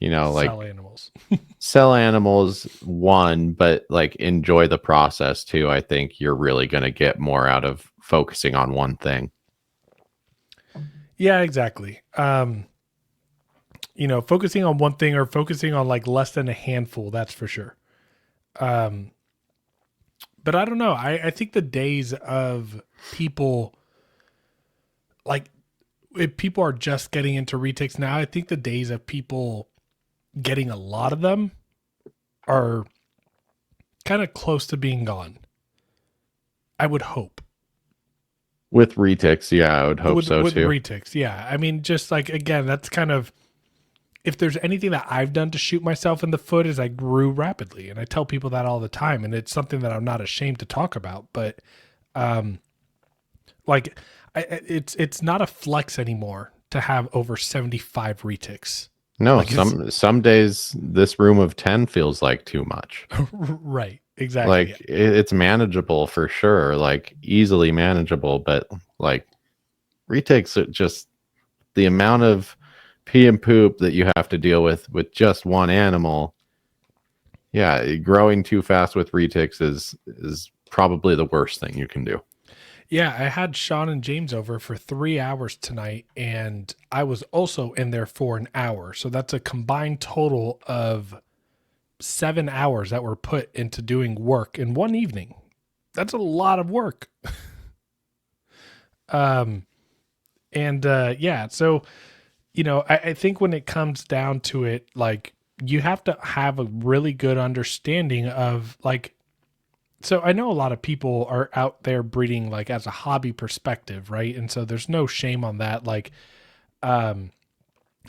sell animals, sell animals, but like enjoy the process too. I think you're really going to get more out of focusing on one thing. Yeah, exactly. Focusing on one thing or focusing on like less than a handful, that's for sure. But I don't know. I think the days of people, like, if people are just getting into retics now, I think the days of people getting a lot of them are kind of close to being gone. I would hope. With retics, yeah, I would hope so with too. With retics, yeah. I mean, just like, again, that's kind of, if there's anything that I've done to shoot myself in the foot is I grew rapidly. And I tell people that all the time. And it's something that I'm not ashamed to talk about. But it's not a flex anymore to have over 75 retics. No, like some days this room of 10 feels like too much. Right. Exactly. Like it's manageable for sure, like easily manageable, but like retics, just the amount of pee and poop that you have to deal with just one animal. Yeah, growing too fast with retics is probably the worst thing you can do. Yeah, I had Sean and James over for 3 hours tonight, and I was also in there for an hour. So that's a combined total of 7 hours that were put into doing work in one evening. That's a lot of work. So, I think when it comes down to it, like, you have to have a really good understanding of, like, so I know a lot of people are out there breeding, like, as a hobby perspective, right? And so there's no shame on that. Like, I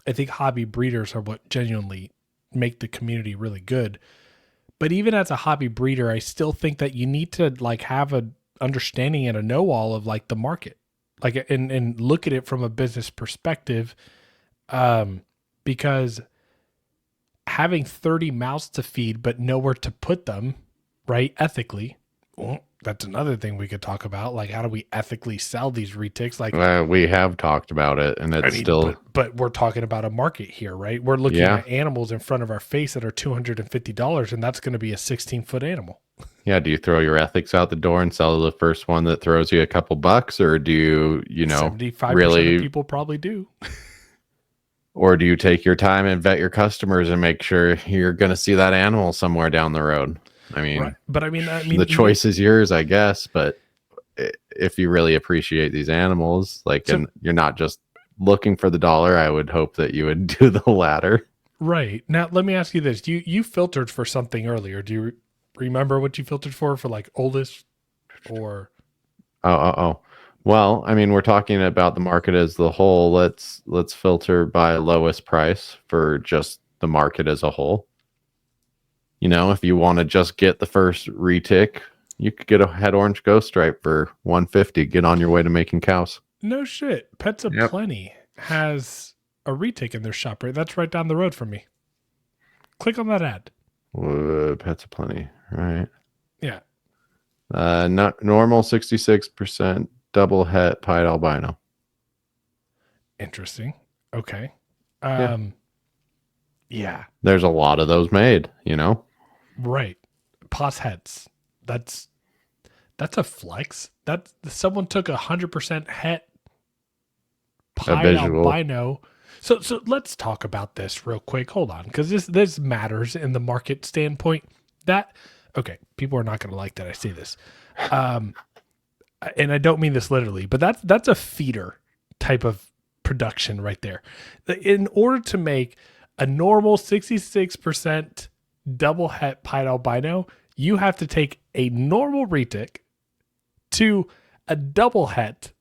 think hobby breeders are what genuinely make the community really good. But even as a hobby breeder, I still think that you need to, like, have a understanding and a know-all of, like, the market, like, and look at it from a business perspective. Because having 30 mouths to feed, but nowhere to put them, right? Ethically. Well, that's another thing we could talk about. Like, how do we ethically sell these retics? Like, we have talked about it, and it's still. But we're talking about a market here, right? We're looking at animals in front of our face that are $250, and that's going to be a 16-foot animal. Yeah. Do you throw your ethics out the door and sell the first one that throws you a couple bucks, or do you, 75% of people probably do. Or do you take your time and vet your customers and make sure you're going to see that animal somewhere down the road? I mean, right. But I mean, the choice is yours, I guess. But if you really appreciate these animals, like, and you're not just looking for the dollar, I would hope that you would do the latter. Right. Now, let me ask you this. You filtered for something earlier. Do you remember what you filtered for like oldest or? Oh. Well, I mean, we're talking about the market as the whole. Let's filter by lowest price for just the market as a whole. If you want to just get the first retic, you could get a head orange ghost stripe for 150. Get on your way to making cows. No shit. Pets of Yep. Plenty has a retic in their shop, right? That's right down the road from me. Click on that ad. Pets of Plenty, right? Yeah. Not normal 66%, double het pied albino. Interesting. Okay. Yeah. Yeah. There's a lot of those made, Right. Pos heads. That's a flex. That someone took 100% het pied visual. albino. So let's talk about this real quick. Hold on, because this matters in the market standpoint. People are not going to like that I say this, and I don't mean this literally, but that's a feeder type of production right there. In order to make a normal 66% double het pied albino, you have to take a normal retic to a double het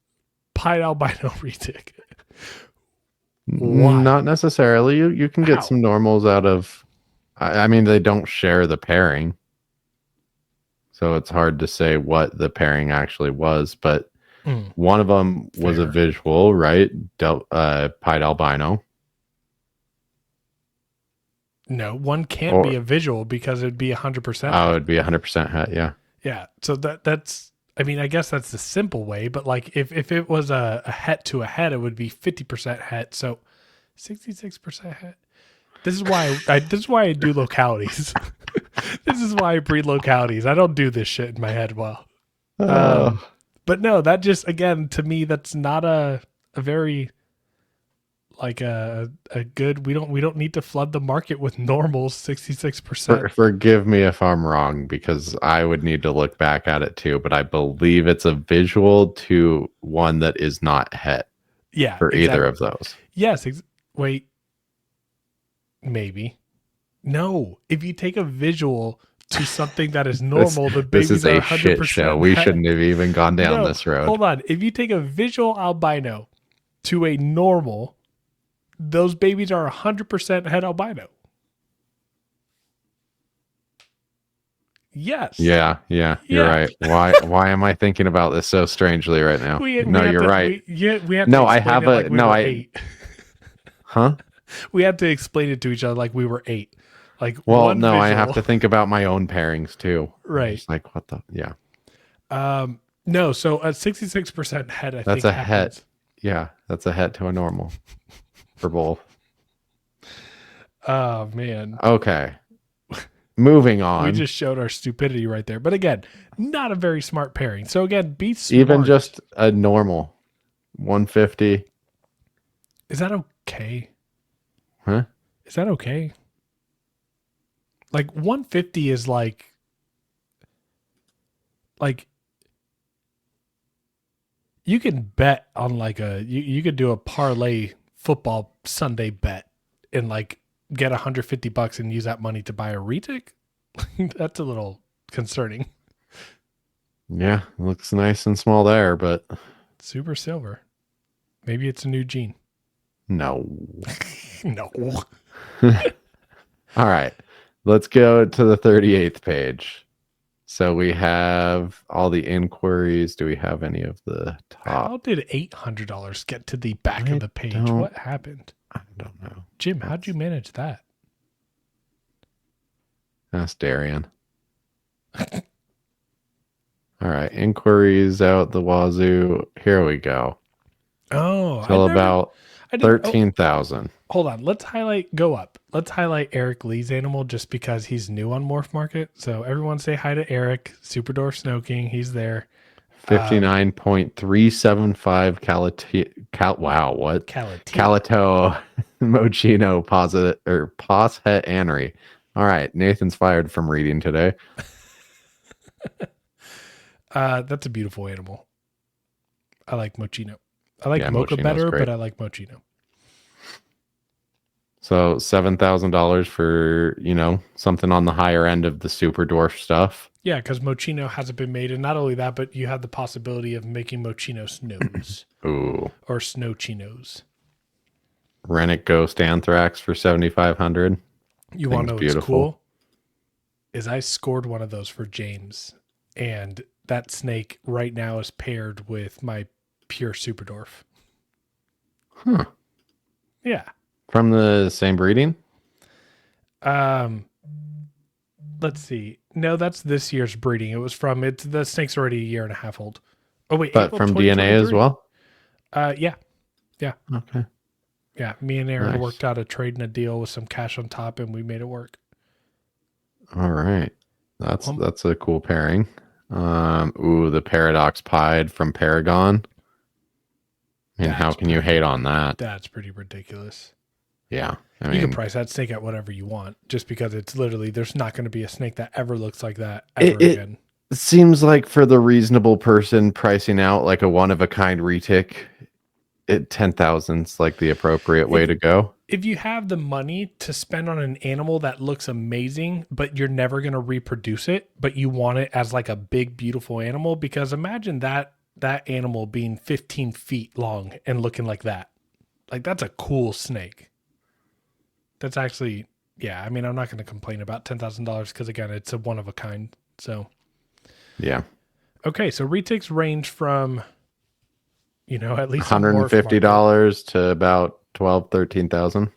pied albino retic. Why? Not necessarily. You can get How? some normals out of. I mean, they don't share the pairing, so it's hard to say what the pairing actually was. But one of them was a Fair. visual, right? Pied albino. No, one can't be a visual because it'd be 100%. Oh, it'd be 100% het. Yeah. Yeah. So that's. I mean, I guess that's the simple way, but like if it was a het to a het, it would be 50% het. So 66% het. This is why I do localities. This is why I breed localities. I don't do this shit in my head well. But no, that just, again, to me, that's not a very like a good. We don't need to flood the market with normals 66%. Forgive me if I'm wrong, because I would need to look back at it too, but I believe it's a visual to one that is not het. Yeah, for either of those. Yes. Wait. Maybe. No. If you take a visual to something that is normal, the babies this is are a 100% shit show. We shouldn't have even gone down this road. Hold on. If you take a visual albino to a normal, those babies are 100% het albino. Yes. Yeah, you're right. Why am I thinking about this so strangely right now? You're right. We have no, to I have it a like we were 8. Huh? We had to explain it to each other like we were 8. Like, well, no, visual. I have to think about my own pairings too. Right. It's like, what the? Yeah. No, so a 66% het, I think that's a het. Yeah, that's a het to a normal for both. Oh man. Okay. Moving on. We just showed our stupidity right there. But again, not a very smart pairing. So again, be smart. Even just a normal 150. Is that okay? Huh? Is that okay? Like 150 is like you can bet on like you could do a parlay football Sunday bet and like get $150 and use that money to buy a retic. That's a little concerning. Yeah, looks nice and small there, but super silver. Maybe it's a new gene. No. No. All right. Let's go to the 38th page. So we have all the inquiries. Do we have any of the top? How did $800 get to the back of the page? What happened? I don't know. Jim, how'd you manage that? Ask Darian. All right. Inquiries out the wazoo. Here we go. Oh. Till about 13,000. Hold on. Let's highlight Eric Lee's animal just because he's new on Morph Market. So everyone say hi to Eric. Super Dwarf Snow King. He's there. 59.375 wow, what? Calato Mochino posit or pos het anery. All right, Nathan's fired from reading today. That's a beautiful animal. I like Mochino. I like Mocha better, but I like Mochino. So $7,000 for, something on the higher end of the Super Dwarf stuff. Yeah, because Moschino hasn't been made. And not only that, but you have the possibility of making Moschino snows Ooh. or snow chinos. Renic Ghost Anthrax for 7,500. You want to know what's cool? Is I scored one of those for James. And that snake right now is paired with my pure Super Dwarf. Huh. Yeah. From the same breeding? Let's see. No, that's this year's breeding. It was from the snake's already a year and a half old. Oh wait, But April from DNA as well? Yeah. Okay. Yeah. Me and Aaron Nice. worked out a trade and a deal with some cash on top, and we made it work. All right. That's a cool pairing. The Paradox Pied from Paragon. I mean, how can you hate on that? That's pretty ridiculous. Yeah. You can price that snake at whatever you want, just because it's literally, there's not going to be a snake that ever looks like that ever again. It seems like for the reasonable person pricing out like a one-of-a-kind retic, 10,000 is like the appropriate way to go. If you have the money to spend on an animal that looks amazing, but you're never going to reproduce it, but you want it as like a big, beautiful animal, because imagine that animal being 15 feet long and looking like that. Like, that's a cool snake. That's actually, yeah. I mean, I'm not going to complain about $10,000 because, again, it's a one of a kind. So, yeah. Okay, so retics range from, at least $150 to about 12, 13,000.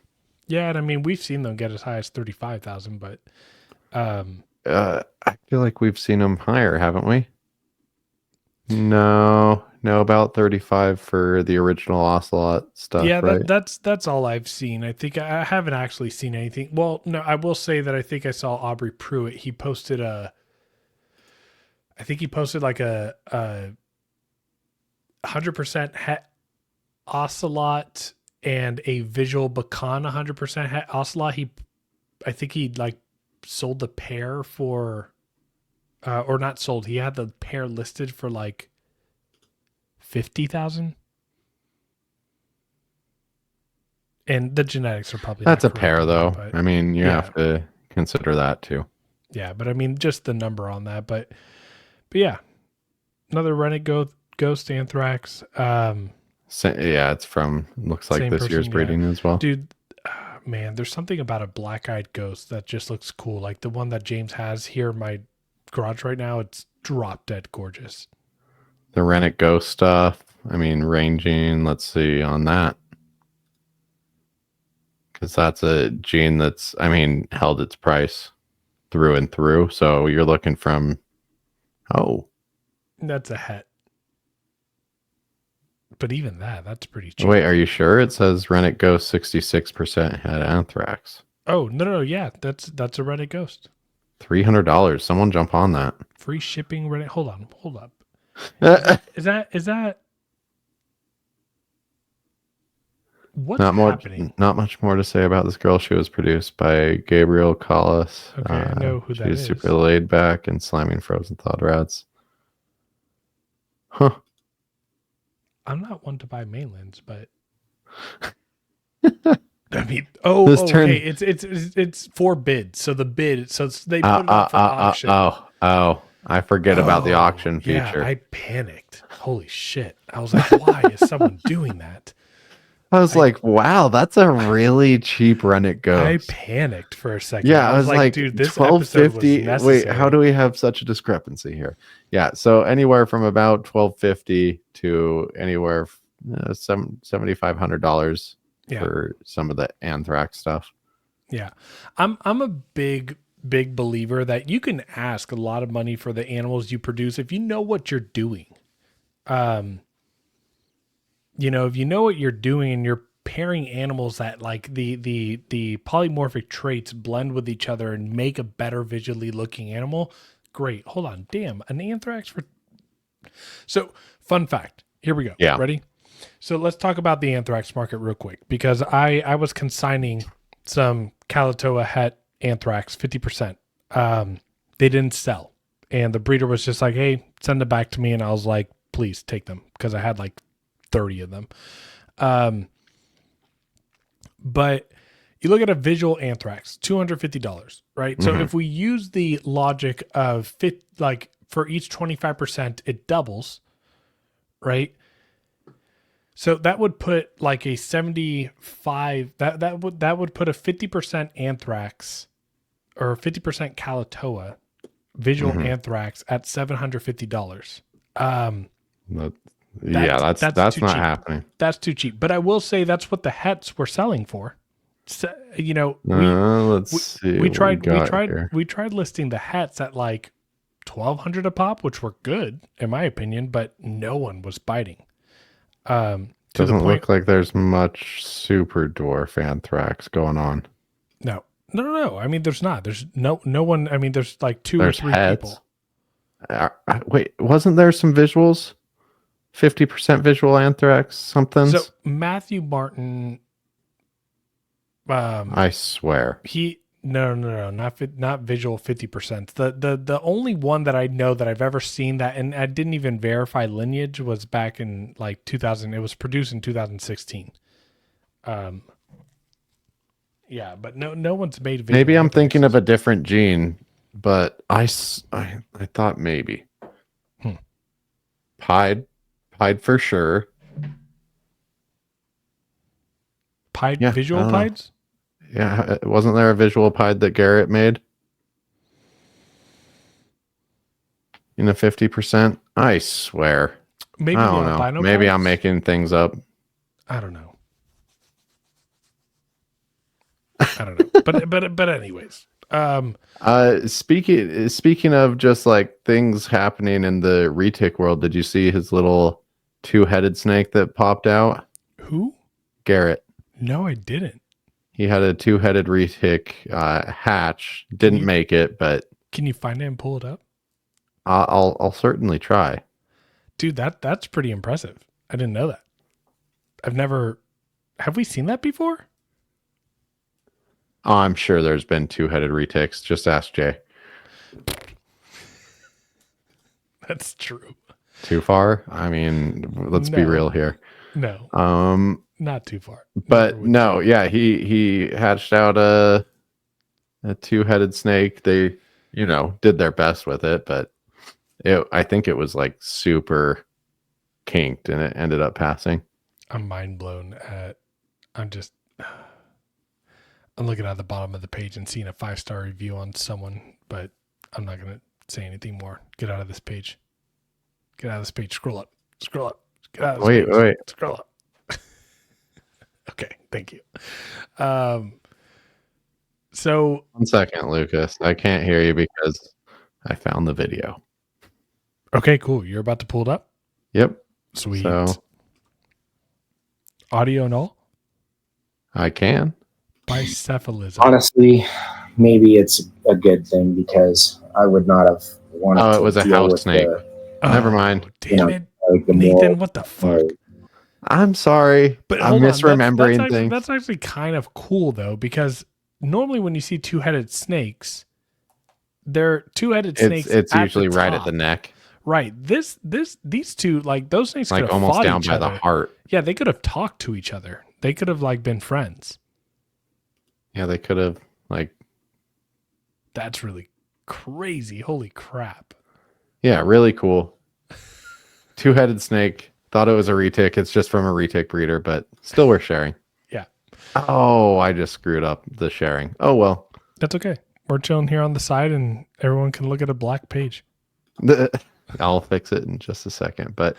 Yeah, and I mean, we've seen them get as high as 35,000, but I feel like we've seen them higher, haven't we? No, about 35 for the original Ocelot stuff. Yeah, right? that's all I've seen. I think I haven't actually seen anything. Well, no, I will say that I think I saw Aubrey Pruitt. He posted like a 100% het Ocelot and a visual Bacan 100% het Ocelot. I think he like sold the pair for, or not sold. He had the pair listed for like 50,000. And the genetics are probably that's a not pair though. But, I mean, you have to consider that too. Yeah, but I mean, just the number on that. But yeah, another Retic Ghost Anthrax. It's from, looks like this year's breeding as well. Dude, man, there's something about a black-eyed ghost that just looks cool. Like the one that James has here in my garage right now, it's drop dead gorgeous. The Retic Ghost stuff, I mean, ranging, let's see on that. Because that's a gene that's, I mean, held its price through and through. So you're looking from, that's a het. But even that's pretty cheap. Wait, are you sure? It says Retic Ghost 66% had anthrax. Oh, no, yeah, that's a Retic Ghost. $300. Someone jump on that. Free shipping Retic. Hold up. Is that what's happening? Not much more to say about this girl. She was produced by Gabriel Collis. Okay, I know who that is. She's super laid back and slamming frozen thawed rats. Huh. I'm not one to buy mainlands, but I mean, okay, it's for bid. So the bid, so they put it up for auction. I forget about the auction feature. Yeah, I panicked. Holy shit! I was like, why is someone doing that? I was like, wow, that's a really cheap Retic Ghost. I panicked for a second. Yeah, I was like, dude, this $12.50. Wait, how do we have such a discrepancy here? Yeah, so anywhere from about $12.50 to anywhere $7,500 for some of the anthrax stuff. Yeah, I'm a big believer that you can ask a lot of money for the animals you produce if you know what you're doing. If you know what you're doing and you're pairing animals that like the polymorphic traits blend with each other and make a better visually looking animal, great. Hold on. Damn, an anthrax for... So, fun fact. Here we go. Yeah. Ready? So let's talk about the anthrax market real quick, because I was consigning some Kalatoa het anthrax 50%. They didn't sell. And the breeder was just like, hey, send it back to me. And I was like, please take them, because I had like 30 of them. But You look at a visual anthrax, $250, right? So if we use the logic of for each 25%, it doubles, right? So that would put like a 75 that would put a 50% anthrax or 50% Kalatoa visual anthrax at $750. That's too not cheap. happening. That's too cheap. But I will say that's what the hets were selling for. So, Let's see. we tried listing the hets at like $1,200 a pop, which were good in my opinion, but no one was biting. Doesn't look like there's much Super Dwarf anthrax going on. No. I mean, there's not. There's no one. I mean, there's like two There's or three heads. people. Wait, wasn't there some visuals? 50% visual anthrax, something. So Matthew Martin. I swear. Not visual 50%. The only one that I know that I've ever seen that, and I didn't even verify lineage, was back in like 2000. It was produced in 2016. Yeah, but no one's made visual. Maybe I'm thinking of a different gene, but I thought maybe. Pied for sure. Pied, Yeah, visual pieds? Yeah, wasn't there a visual pied that Garrett made? In the 50%? I swear. Maybe I don't know. albino Maybe pieds? I'm making things up. I don't know. But anyways. Speaking of just like things happening in the retic world, did you see his little two-headed snake that popped out? Who? Garrett. No, I didn't. He had a two-headed retic hatch. Didn't make it, but can you find it and pull it up? I'll certainly try. Dude, that's pretty impressive. I didn't know that. Have we seen that before? Oh, I'm sure there's been two-headed retics. Just ask Jay. That's true. Too far? I mean, let's be real here. No. Not too far. But no, yeah, he hatched out a two-headed snake. They, did their best with it, but I think it was like super kinked and it ended up passing. I'm mind blown I'm looking at the bottom of the page and seeing a 5-star review on someone, but I'm not going to say anything more. Get out of this page. Scroll up. Get out of this page. Wait. Scroll up. Okay. Thank you. So 1 second, Lucas. I can't hear you because I found the video. Okay, cool. You're about to pull it up? Yep. Sweet. So, audio and all? I can. Bicephalism. Honestly, maybe it's a good thing because I would not have wanted to. Oh, it was a house snake. Never mind. Damn it. Like Nathan, what the fuck? I'm sorry. But I'm misremembering things. That's actually kind of cool, though, because normally when you see two-headed snakes, they're two-headed snakes. It's usually right at the neck. Right. These two, like those snakes could have almost fought down each by other. the heart. Yeah, they could have talked to each other. They could have like been friends. Yeah, they could have That's really crazy. Holy crap. Yeah, really cool. Two-headed snake. Thought it was a retic. It's just from a retic breeder, but still worth sharing. Yeah. Oh, I just screwed up the sharing. Oh, well. That's okay. We're chilling here on the side and everyone can look at a black page. I'll fix it in just a second, but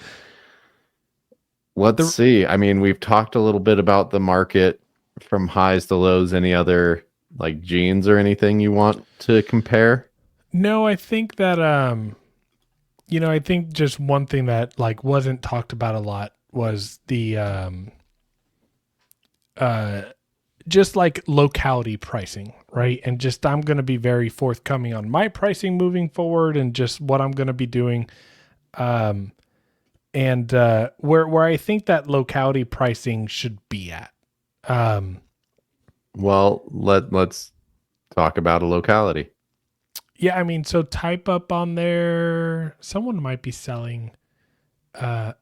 let's see. I mean, we've talked a little bit about the market from highs to lows. Any other like genes or anything you want to compare? No, I think that I think just one thing that like wasn't talked about a lot was the just like locality pricing, right? And just I'm going to be very forthcoming on my pricing moving forward and just what I'm going to be doing. And where I think that locality pricing should be at. Well, let's talk about a locality. Yeah, I mean, so type up on there. Someone might be selling. Don't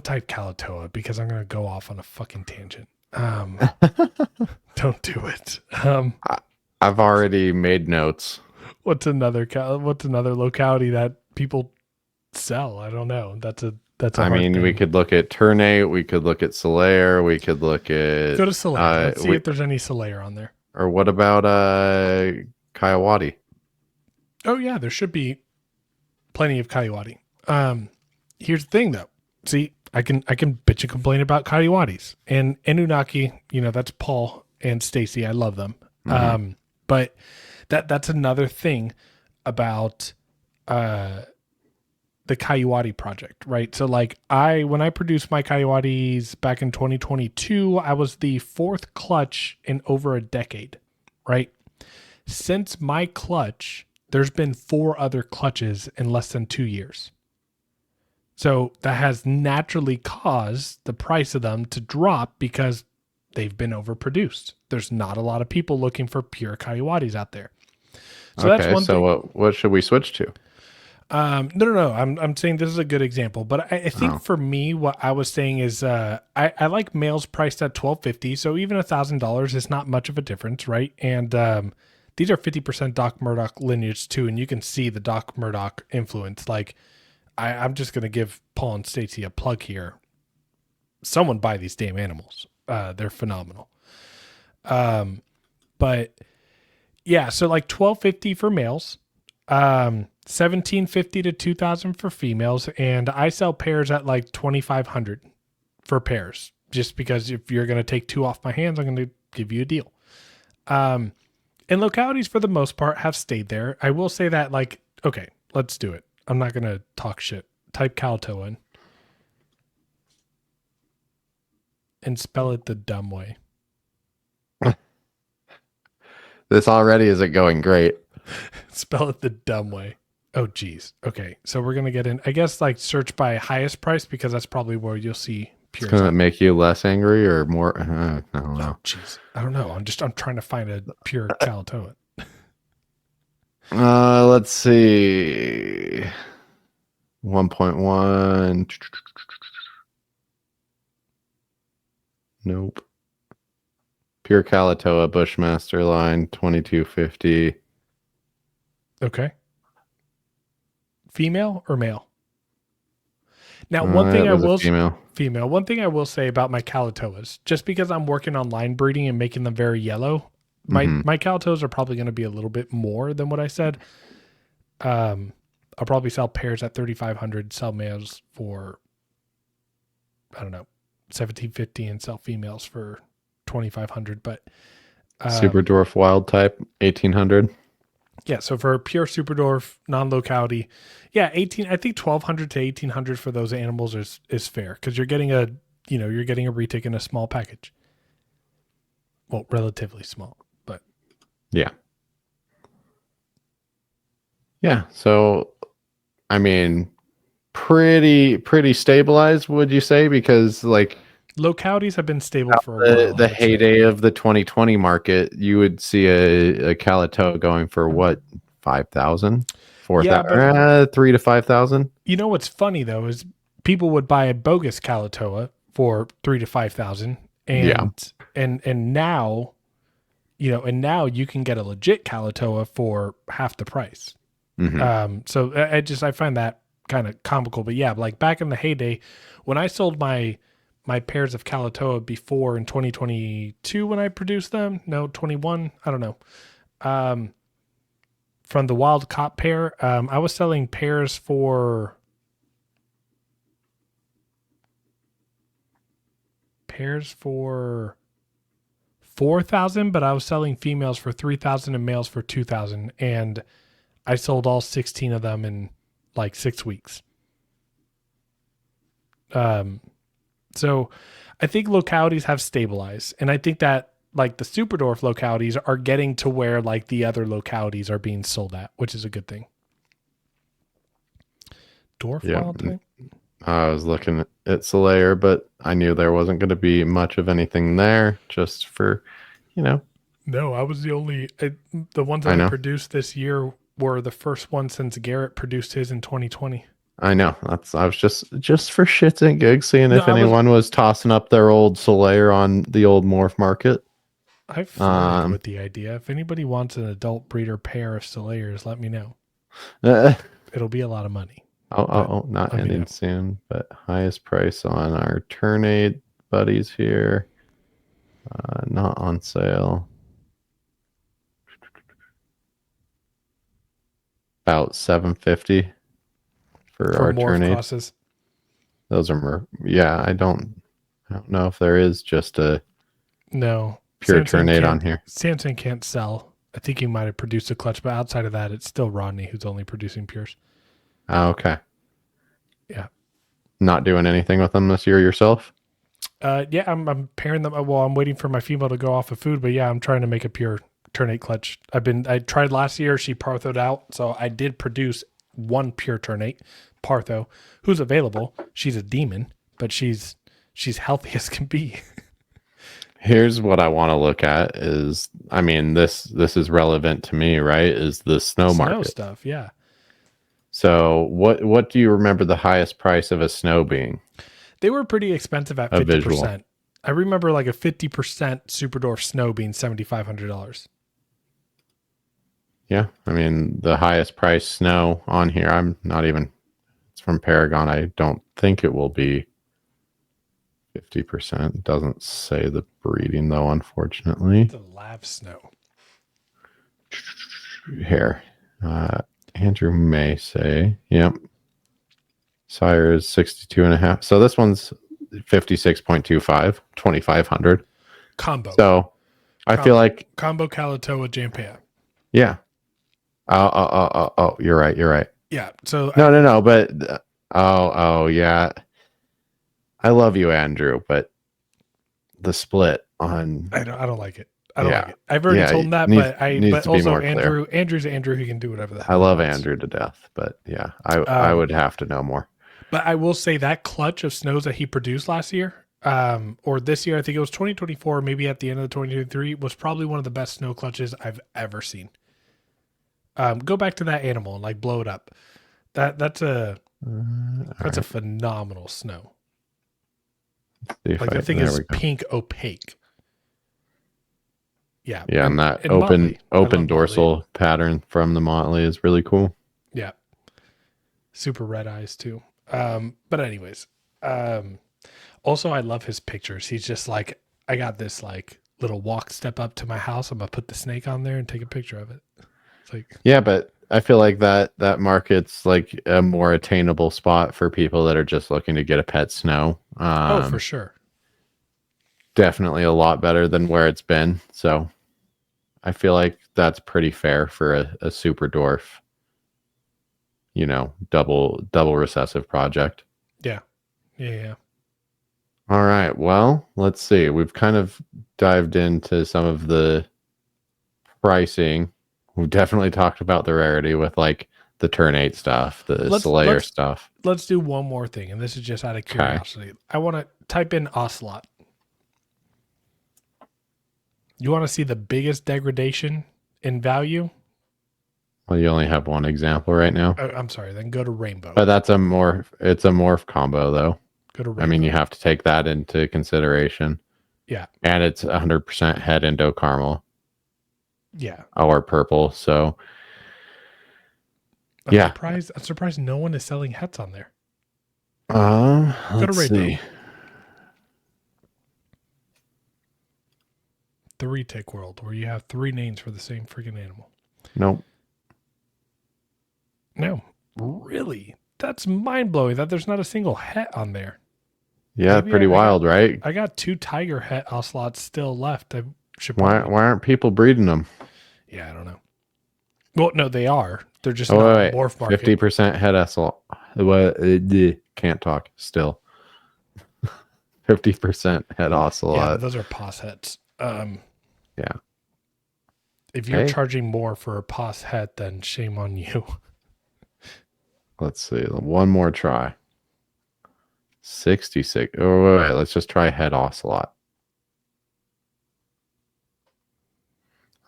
type Kalatoa because I'm going to go off on a fucking tangent. Don't do it. I've already made notes. What's another locality that people sell? I don't know. That's a I hard mean, thing. we could look at Ternate, we could look at Solaire, we could look at Go to Solaire. Let's see if there's any Solaire on there. or what about Kayawati? Oh yeah, there should be plenty of Kayawati. Here's the thing though. See, I can bitch and complain about Kayawatis and Inunaki. You know, that's Paul and Stacy. I love them. But that's another thing about the Kayawati project, right? So like when I produced my Kayawatis back in 2022, I was the 4th clutch in over a decade, right? Since my clutch, there's been 4 other clutches in less than 2 years. So that has naturally caused the price of them to drop because they've been overproduced. There's not a lot of people looking for pure Kayawatis out there. So okay, that's one thing. What should we switch to? No. I'm saying this is a good example, but I think for me, what I was saying is, I like males priced at $1,250. So even $1,000 is not much of a difference, right? And these are 50% Doc Murdoch lineage too, and you can see the Doc Murdoch influence. Like, I'm just gonna give Paul and Stacey a plug here. Someone buy these damn animals. They're phenomenal. But yeah, so like $1,250 for males. $1,750 to $2,000 for females, and I sell pairs at like $2,500 for pairs, just because if you're going to take 2 off my hands, I'm going to give you a deal. And localities for the most part have stayed there. I will say that, like, okay, let's do it. I'm not going to talk shit. Type Kalatoa in and spell it the dumb way. This already isn't going great. Spell it the dumb way. Oh, geez. Okay. So we're going to get in, I guess, like search by highest price, because that's probably where you'll see pure. It's going to make you less angry or more. I don't know. Oh, jeez. I don't know. I'm trying to find a pure Kalatoa. Let's see. 1.1. Nope. Pure Kalatoa Bushmaster line 2250. Okay. Female or male? Now, one thing female. One thing I will say about my Kalatoas, just because I'm working on line breeding and making them very yellow, my Kalatoas are probably going to be a little bit more than what I said. I'll probably sell pairs at $3,500, sell males for, I don't know, $1,750, and sell females for $2,500. But Super Dwarf Wild Type 1,800. Yeah, so for pure Super Dwarf, non-locality, yeah, I think $1,200 to $1,800 for those animals is fair, because you're getting a retic in a small package. Well, relatively small, but yeah. So, I mean, pretty stabilized, would you say? Because like localities have been stable for a while. The heyday of the 2020 market, you would see a Kalatoa going for what, 5,000, 4,000, 3 to 5,000. You know what's funny though is people would buy a bogus Kalatoa for 3 to 5,000, and now, now you can get a legit Kalatoa for half the price. So I find that kind of comical, but yeah, like back in the heyday, when I sold my pairs of Kalatoa before in 2022 when I produced them. No, 21. I don't know. From the Wild Cop pair, I was selling pairs for $4,000, but I was selling females for $3,000 and males for $2,000, and I sold all 16 of them in like 6 weeks. So I think localities have stabilized, and I think that like the Super Dwarf localities are getting to where like the other localities are being sold at, which is a good thing. Dwarf wild type? I was looking at Solaire, but I knew there wasn't going to be much of anything there, just for, No, I was the only, the ones that I produced this year were the first one since Garrett produced his in 2020. I know. I was just for shits and gigs, seeing No, if anyone was tossing up their old Solaire on the old morph market. I flirted with the idea. If anybody wants an adult breeder pair of Solayers, let me know. It'll be a lot of money. Not ending soon, but highest price on our Turnade buddies here. Not on sale. About $750 for our morph Turnade. crosses. Those are I don't know if there is just a No pure Turnade on here. Samson can't sell. I think he might have produced a clutch, but outside of that, it's still Rodney who's only producing pures. Oh, okay. Yeah. Not doing anything with them this year yourself? Yeah, I'm pairing them. Well, I'm waiting for my female to go off of food, but yeah, I'm trying to make a pure Turnate clutch. I tried last year. She Parthoed out, so I did produce one pure Turnate, Partho, who's available. She's a demon, but she's healthy as can be. Here's what I want to look at is, I mean, this is relevant to me, right? Is the snow market stuff, yeah. So what do you remember the highest price of a snow being? They were pretty expensive at 50%. Visual. I remember like a 50% Super Dwarf snow being $7,500. Yeah, I mean the highest price snow on here. I'm not even. It's from Paragon. I don't think it will be 50%. Doesn't say the breeding though, unfortunately. It's a lav snow. Here, Andrew may say, yep. Sire is 62.5. So this one's 56.25, 2,500 combo. So I feel like combo Kalatoa Jampea. Yeah. Oh, you're right. Yeah. So no, but yeah. I love you, Andrew, but the split on I don't like it. I don't like it. I've already told him that, but also Andrew's Andrew, he can do whatever the hell. I love Andrew to death, but yeah, I would have to know more. But I will say that clutch of snows that he produced last year, or this year, I think it was 2024, maybe at the end of the 2023, was probably one of the best snow clutches I've ever seen. Go back to that animal and like blow it up. That's a phenomenal snow. Like the thing is pink opaque. Yeah. Yeah, and that open dorsal Motley pattern from the Motley is really cool. Yeah. Super red eyes too. But anyways, also I love his pictures. He's just like, I got this like little walk step up to my house. I'm gonna put the snake on there and take a picture of it. It's like, yeah, but I feel like that market's like a more attainable spot for people that are just looking to get a pet snow. For sure. Definitely a lot better than where it's been. So I feel like that's pretty fair for a Super Dwarf, double recessive project. Yeah. All right. Well, let's see. We've kind of dived into some of the pricing. We've definitely talked about the rarity with like the Turnate stuff, the Solaire stuff. Let's do one more thing, and this is just out of curiosity. Okay. I want to type in Ocelot. You want to see the biggest degradation in value? Well, you only have one example right now. I'm sorry. Then go to Rainbow. But that's a morph. It's a morph combo, though. Go to Rainbow. I mean, you have to take that into consideration. Yeah. And it's 100% het Indo caramel. Yeah. Or purple. So, I'm surprised no one is selling hets on there. Let's see. The Retic world, where you have 3 names for the same freaking animal. Nope. No, really? That's mind blowing that there's not a single het on there. Yeah, pretty wild, right? I got 2 tiger het ocelots still left. I should why aren't people breeding them? Yeah, I don't know. Well, no, they are. They're just not morph market. 50% het ocelot. Can't talk still. 50% het ocelot. Yeah, those are pos hets. Yeah. If you're charging more for a pos het, then shame on you. Let's see. One more try. 66. Oh, wait. Let's just try het ocelot.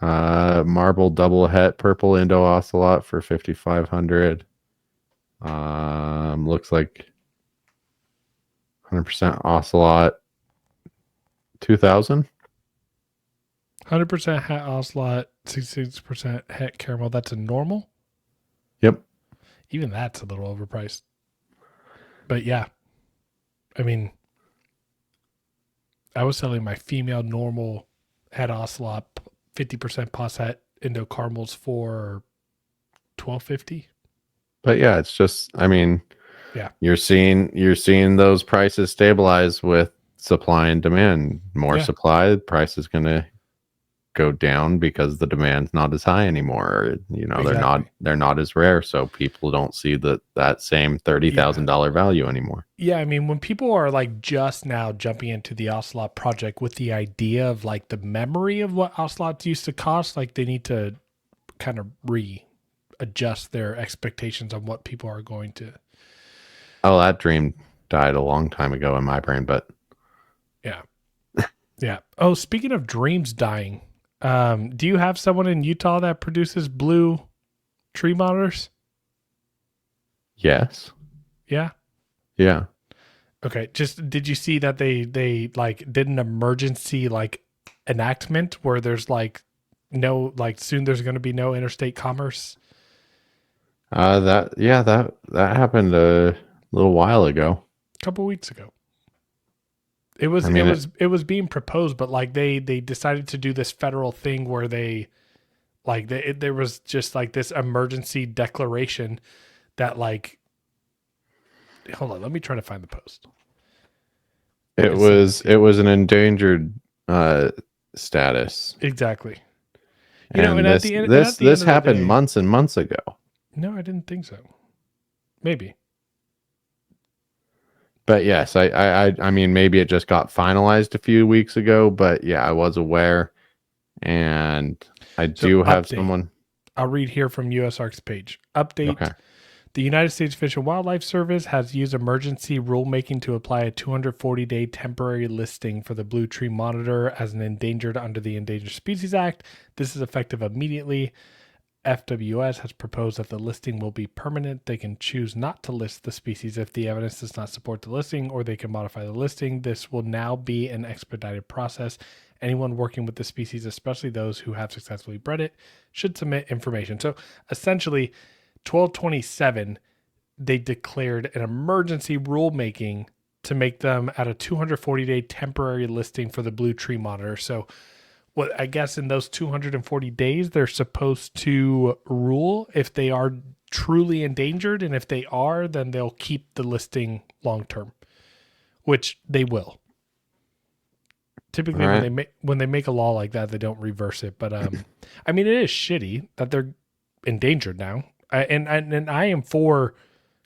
Marble double het purple Indo ocelot for 5,500. Looks like 100% ocelot 2000. 100% hat ocelot, 66% het caramel. That's a normal. Yep. Even that's a little overpriced. But yeah, I mean, I was selling my female normal het ocelot 50% posset Indo caramels for $12.50. But yeah, it's just, I mean, yeah, you're seeing those prices stabilize with supply and demand. More supply, the price is going to go down because the demand's not as high anymore. You know, they're not as rare, so people don't see that same $30,000 value anymore. Yeah, I mean, when people are like just now jumping into the ocelot project with the idea of like the memory of what ocelots used to cost, like they need to kind of readjust their expectations on what people are going to. Oh, that dream died a long time ago in my brain, but yeah. Yeah. Oh, speaking of dreams dying, do you have someone in Utah that produces blue tree monitors? Yes. Yeah. Yeah. Okay. Just did you see that they like did an emergency like enactment where there's like no like soon there's going to be no interstate commerce? That happened a little while ago. A couple weeks ago. It was being proposed, but like they decided to do this federal thing where there was just like this emergency declaration that like, hold on, let me try to find the post. It was an endangered status. Exactly. This happened months and months ago. No, I didn't think so. Maybe. But yes, I mean, maybe it just got finalized a few weeks ago, but yeah, I was aware, and I do have someone. I'll read here from USARC's page. Update. Okay. The United States Fish and Wildlife Service has used emergency rulemaking to apply a 240-day temporary listing for the blue tree monitor as an endangered under the Endangered Species Act. This is effective immediately. FWS has proposed that the listing will be permanent. They can choose not to list the species if the evidence does not support the listing, or they can modify the listing. This will now be an expedited process. Anyone working with the species, especially those who have successfully bred it, should submit information. So essentially, 12/27, they declared an emergency rulemaking to make them at a 240-day temporary listing for the blue tree monitor. So what I guess in those 240 days, they're supposed to rule if they are truly endangered. And if they are, then they'll keep the listing long term, which they will. Typically, when they make a law like that, they don't reverse it. But I mean, it is shitty that they're endangered now. And I am for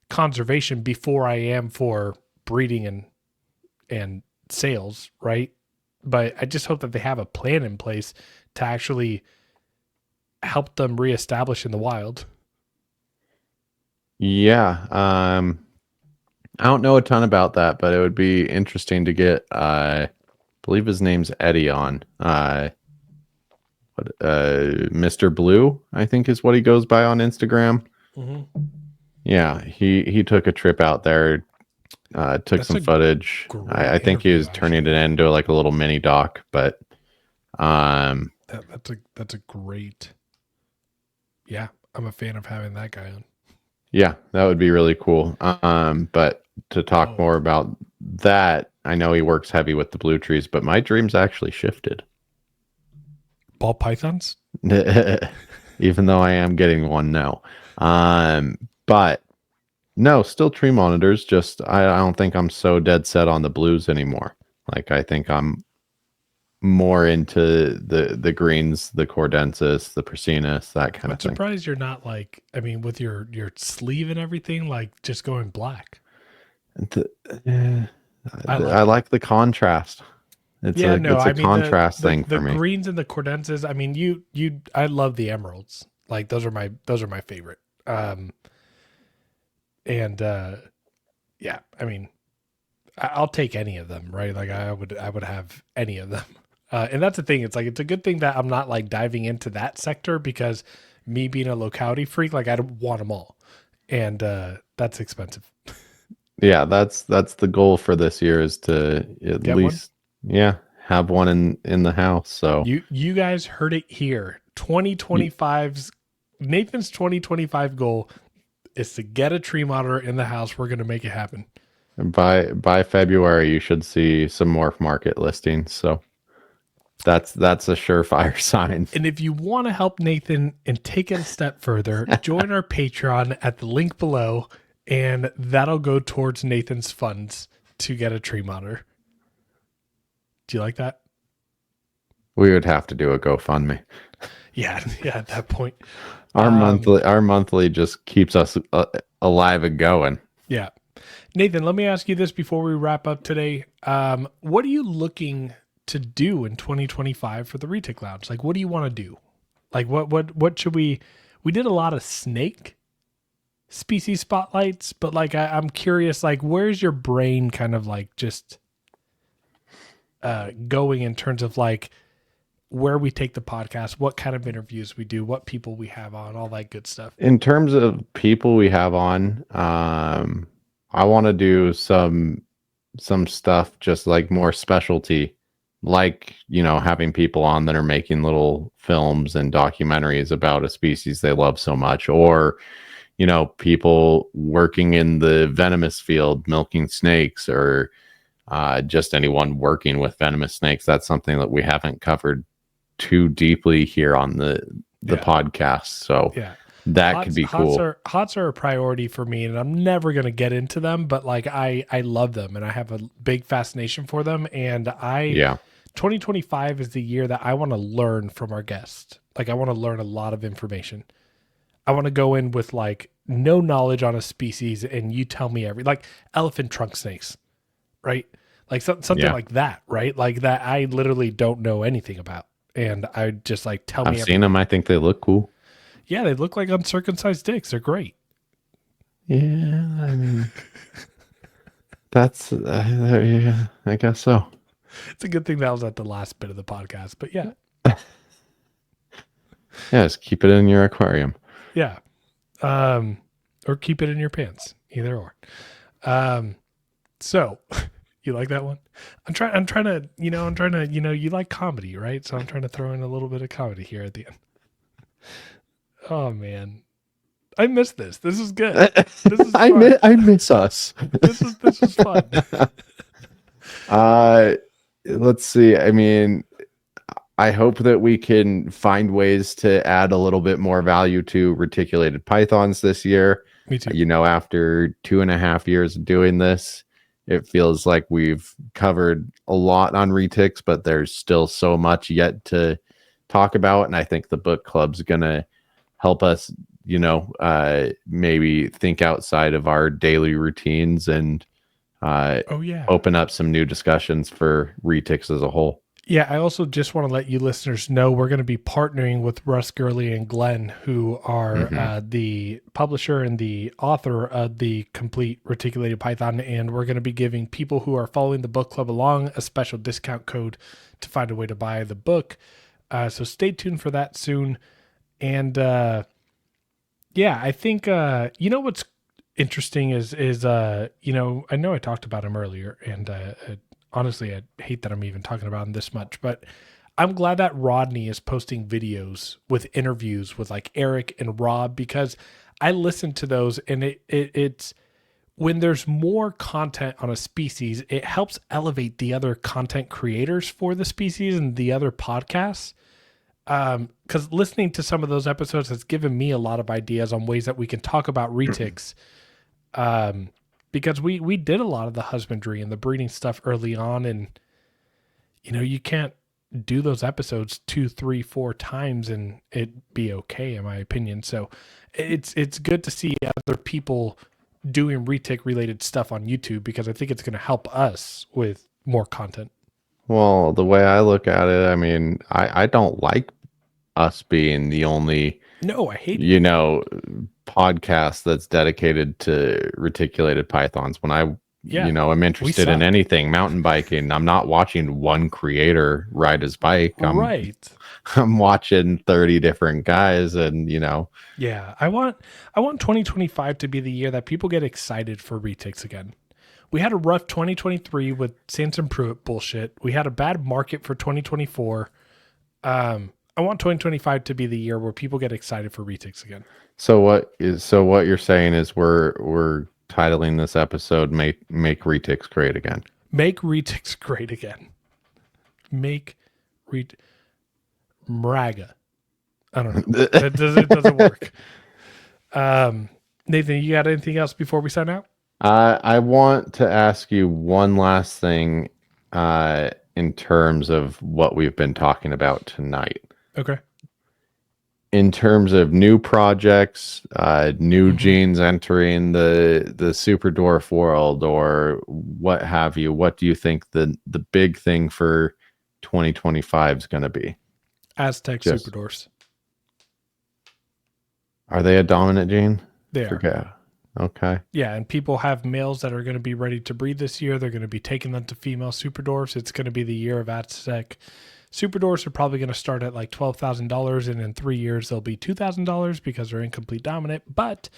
conservation before I am for breeding and sales, right? But I just hope that they have a plan in place to actually help them reestablish in the wild. Yeah. I don't know a ton about that, but it would be interesting to get, I believe his name's Eddie on. Mr. Blue, I think is what he goes by on Instagram. Mm-hmm. Yeah. He took a trip out there. Took That's some footage. I think he was turning it into like a little mini doc, but that's a great. Yeah, I'm a fan of having that guy on. Yeah, that would be really cool. But to talk more about that, I know he works heavy with the blue trees, but my dreams actually shifted. Ball pythons? Even though I am getting one now. But no, still tree monitors. Just I don't think I'm so dead set on the blues anymore. Like I think I'm more into the greens, the cordensis, the prasinus, that kind of thing. I'm surprised you're not like, I mean, with your sleeve and everything, like just going black. I like the contrast. It's a contrast thing for me. The greens and the cordensis. I mean, I love the emeralds. Like those are my favorite. Yeah, I mean, I'll take any of them, right? Like I would have any of them. And that's the thing. It's like, it's a good thing that I'm not like diving into that sector, because me being a locality freak, like I don't want them all. and that's expensive. Yeah, that's the goal for this year, is to at Get least have one in the house. So you guys heard it here. 2025's Nathan's 2025 goal is to get a tree monitor in the house. We're gonna make it happen. by February, you should see some Morph Market listings. So that's a surefire sign. And if you want to help Nathan and take it a step further, join our Patreon at the link below, and that'll go towards Nathan's funds to get a tree monitor. Do you like that? We would have to do a GoFundMe. Yeah, at that point. Our monthly just keeps us alive and going. Yeah. Nathan, let me ask you this before we wrap up today. What are you looking to do in 2025 for the Retic Lounge? Like, what do you want to do? Like, what should we did a lot of snake species spotlights, but like, I'm curious, like, where's your brain kind of like just going in terms of like where we take the podcast, what kind of interviews we do, what people we have on, all that good stuff. In terms of people we have on, I want to do some stuff just like more specialty, like, having people on that are making little films and documentaries about a species they love so much, or, people working in the venomous field, milking snakes, or just anyone working with venomous snakes. That's something that we haven't covered too deeply here on the podcast. So that could be cool. Hots are a priority for me, and I'm never going to get into them, but like I love them and I have a big fascination for them. And 2025 is the year that I want to learn from our guests. Like, I want to learn a lot of information. I want to go in with like no knowledge on a species, and you tell me like elephant trunk snakes, right? Like something like that, right? Like that I literally don't know anything about. And I just like tell me. I've seen them. I think they look cool. Yeah, they look like uncircumcised dicks. They're great. Yeah, I mean, that's yeah, I guess so. It's a good thing that was at the last bit of the podcast, but yeah. Just keep it in your aquarium. Yeah, or keep it in your pants, either or. So. You like that one? I'm trying to, you like comedy, right? So I'm trying to throw in a little bit of comedy here at the end. Oh man. I miss this. This is good. This is fun. I miss us. This is fun. Let's see. I mean, I hope that we can find ways to add a little bit more value to reticulated pythons this year. Me too. After 2.5 years of doing this, it feels like we've covered a lot on Retics, but there's still so much yet to talk about. And I think the book club's going to help us, maybe think outside of our daily routines and open up some new discussions for Retics as a whole. Yeah, I also just want to let you listeners know we're going to be partnering with Russ Gurley and Glenn, who are the publisher and the author of the complete Reticulated Python, and we're going to be giving people who are following the book club along a special discount code to find a way to buy the book. So stay tuned for that soon. And I think what's interesting is I know I talked about him earlier, and honestly, I hate that I'm even talking about him this much, but I'm glad that Rodney is posting videos with interviews with like Eric and Rob, because I listen to those, and it's when there's more content on a species, it helps elevate the other content creators for the species and the other podcasts. Because listening to some of those episodes has given me a lot of ideas on ways that we can talk about retics. Because we did a lot of the husbandry and the breeding stuff early on, and you can't do those episodes 2, 3, 4 times and it be okay, in my opinion. So it's good to see other people doing retic related stuff on YouTube, because I think it's going to help us with more content. Well, the way I look at it, I mean, I don't like us being the only I hate podcast that's dedicated to reticulated pythons. When I Yeah, I'm interested in suck. anything mountain biking. I'm not watching one creator ride his bike. Right. I'm watching 30 different guys, and Yeah, I want 2025 to be the year that people get excited for Retics again. We had a rough 2023 with Sansom Pruitt bullshit. We had a bad market for 2024. I want 2025 to be the year where people get excited for Retics again. So what you're saying is we're titling this episode "Make Retics Great Again." Make Retics great again. Make Mraga. I don't know. It doesn't work. Nathan, you got anything else before we sign out? I want to ask you one last thing in terms of what we've been talking about tonight. Okay. In terms of new projects, new genes entering the Super Dwarf world, or what have you, what do you think the big thing for 2025 is going to be? Aztec Super Dwarfs. Are they a dominant gene? They are. Okay. Yeah, and people have males that are going to be ready to breed this year. They're going to be taking them to female super dwarfs. It's going to be the year of Aztec. Super dwarfs are probably going to start at like $12,000, and in 3 years they'll be $2,000 because they're incomplete dominant. But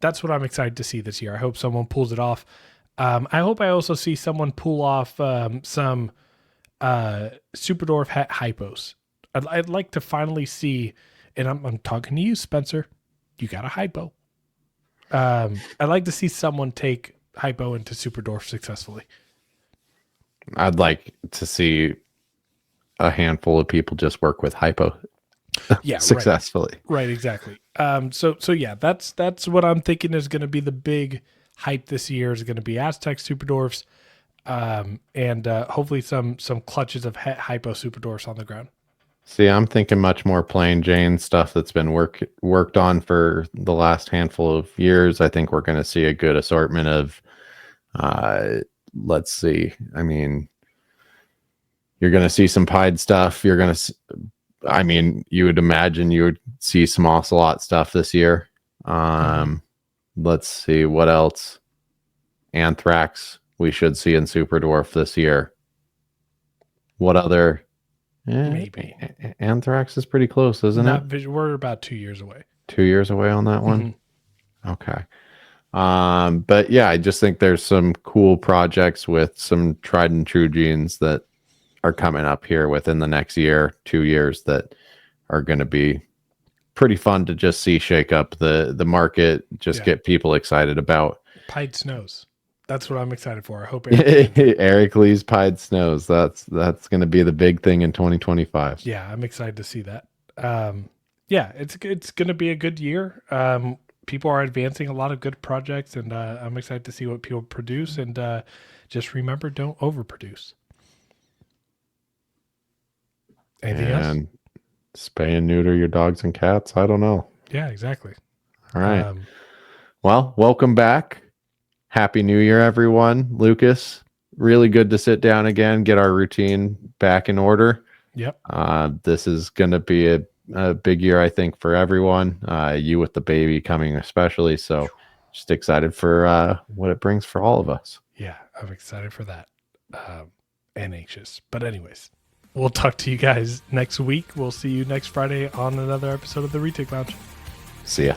that's what I'm excited to see this year. I hope someone pulls it off. I hope I also see someone pull off some super dwarf hypos. I'd like to finally see, and I'm talking to you, Spencer. You got a hypo. I'd like to see someone take hypo into super dwarf successfully. I'd like to see a handful of people just work with hypo successfully. Right, exactly. So yeah, that's what I'm thinking is going to be the big hype this year is going to be Aztec super dwarfs, and hopefully some clutches of hypo super dwarfs on the ground. See, I'm thinking much more plain Jane stuff that's been worked on for the last handful of years. I think we're going to see a good assortment of, let's see. I mean, you're going to see some pied stuff. You're going to, you would imagine you would see some ocelot stuff this year. Let's see what else. Anthrax we should see in Super Dwarf this year. What other? Maybe Anthrax is pretty close, isn't it? We're about 2 years away. 2 years away on that one. Okay. But yeah, I just think there's some cool projects with some tried and true genes that are coming up here within the next year, 2 years, that are going to be pretty fun to just see shake up the market, get people excited about. Pied snows. That's what I'm excited for. I hope Eric Lee's pied snows. That's going to be the big thing in 2025. Yeah, I'm excited to see that. Yeah, it's going to be a good year. People are advancing a lot of good projects, and I'm excited to see what people produce. And just remember, don't overproduce. Anything else? Spay and neuter your dogs and cats. I don't know. Yeah, exactly. All right. Well, welcome back. Happy New Year, everyone. Lucas, really good to sit down again, get our routine back in order. Yep. This is going to be a big year, I think, for everyone. You with the baby coming especially. So just excited for what it brings for all of us. Yeah, I'm excited for that. And anxious. But anyways, we'll talk to you guys next week. We'll see you next Friday on another episode of the Retic Lounge. See ya.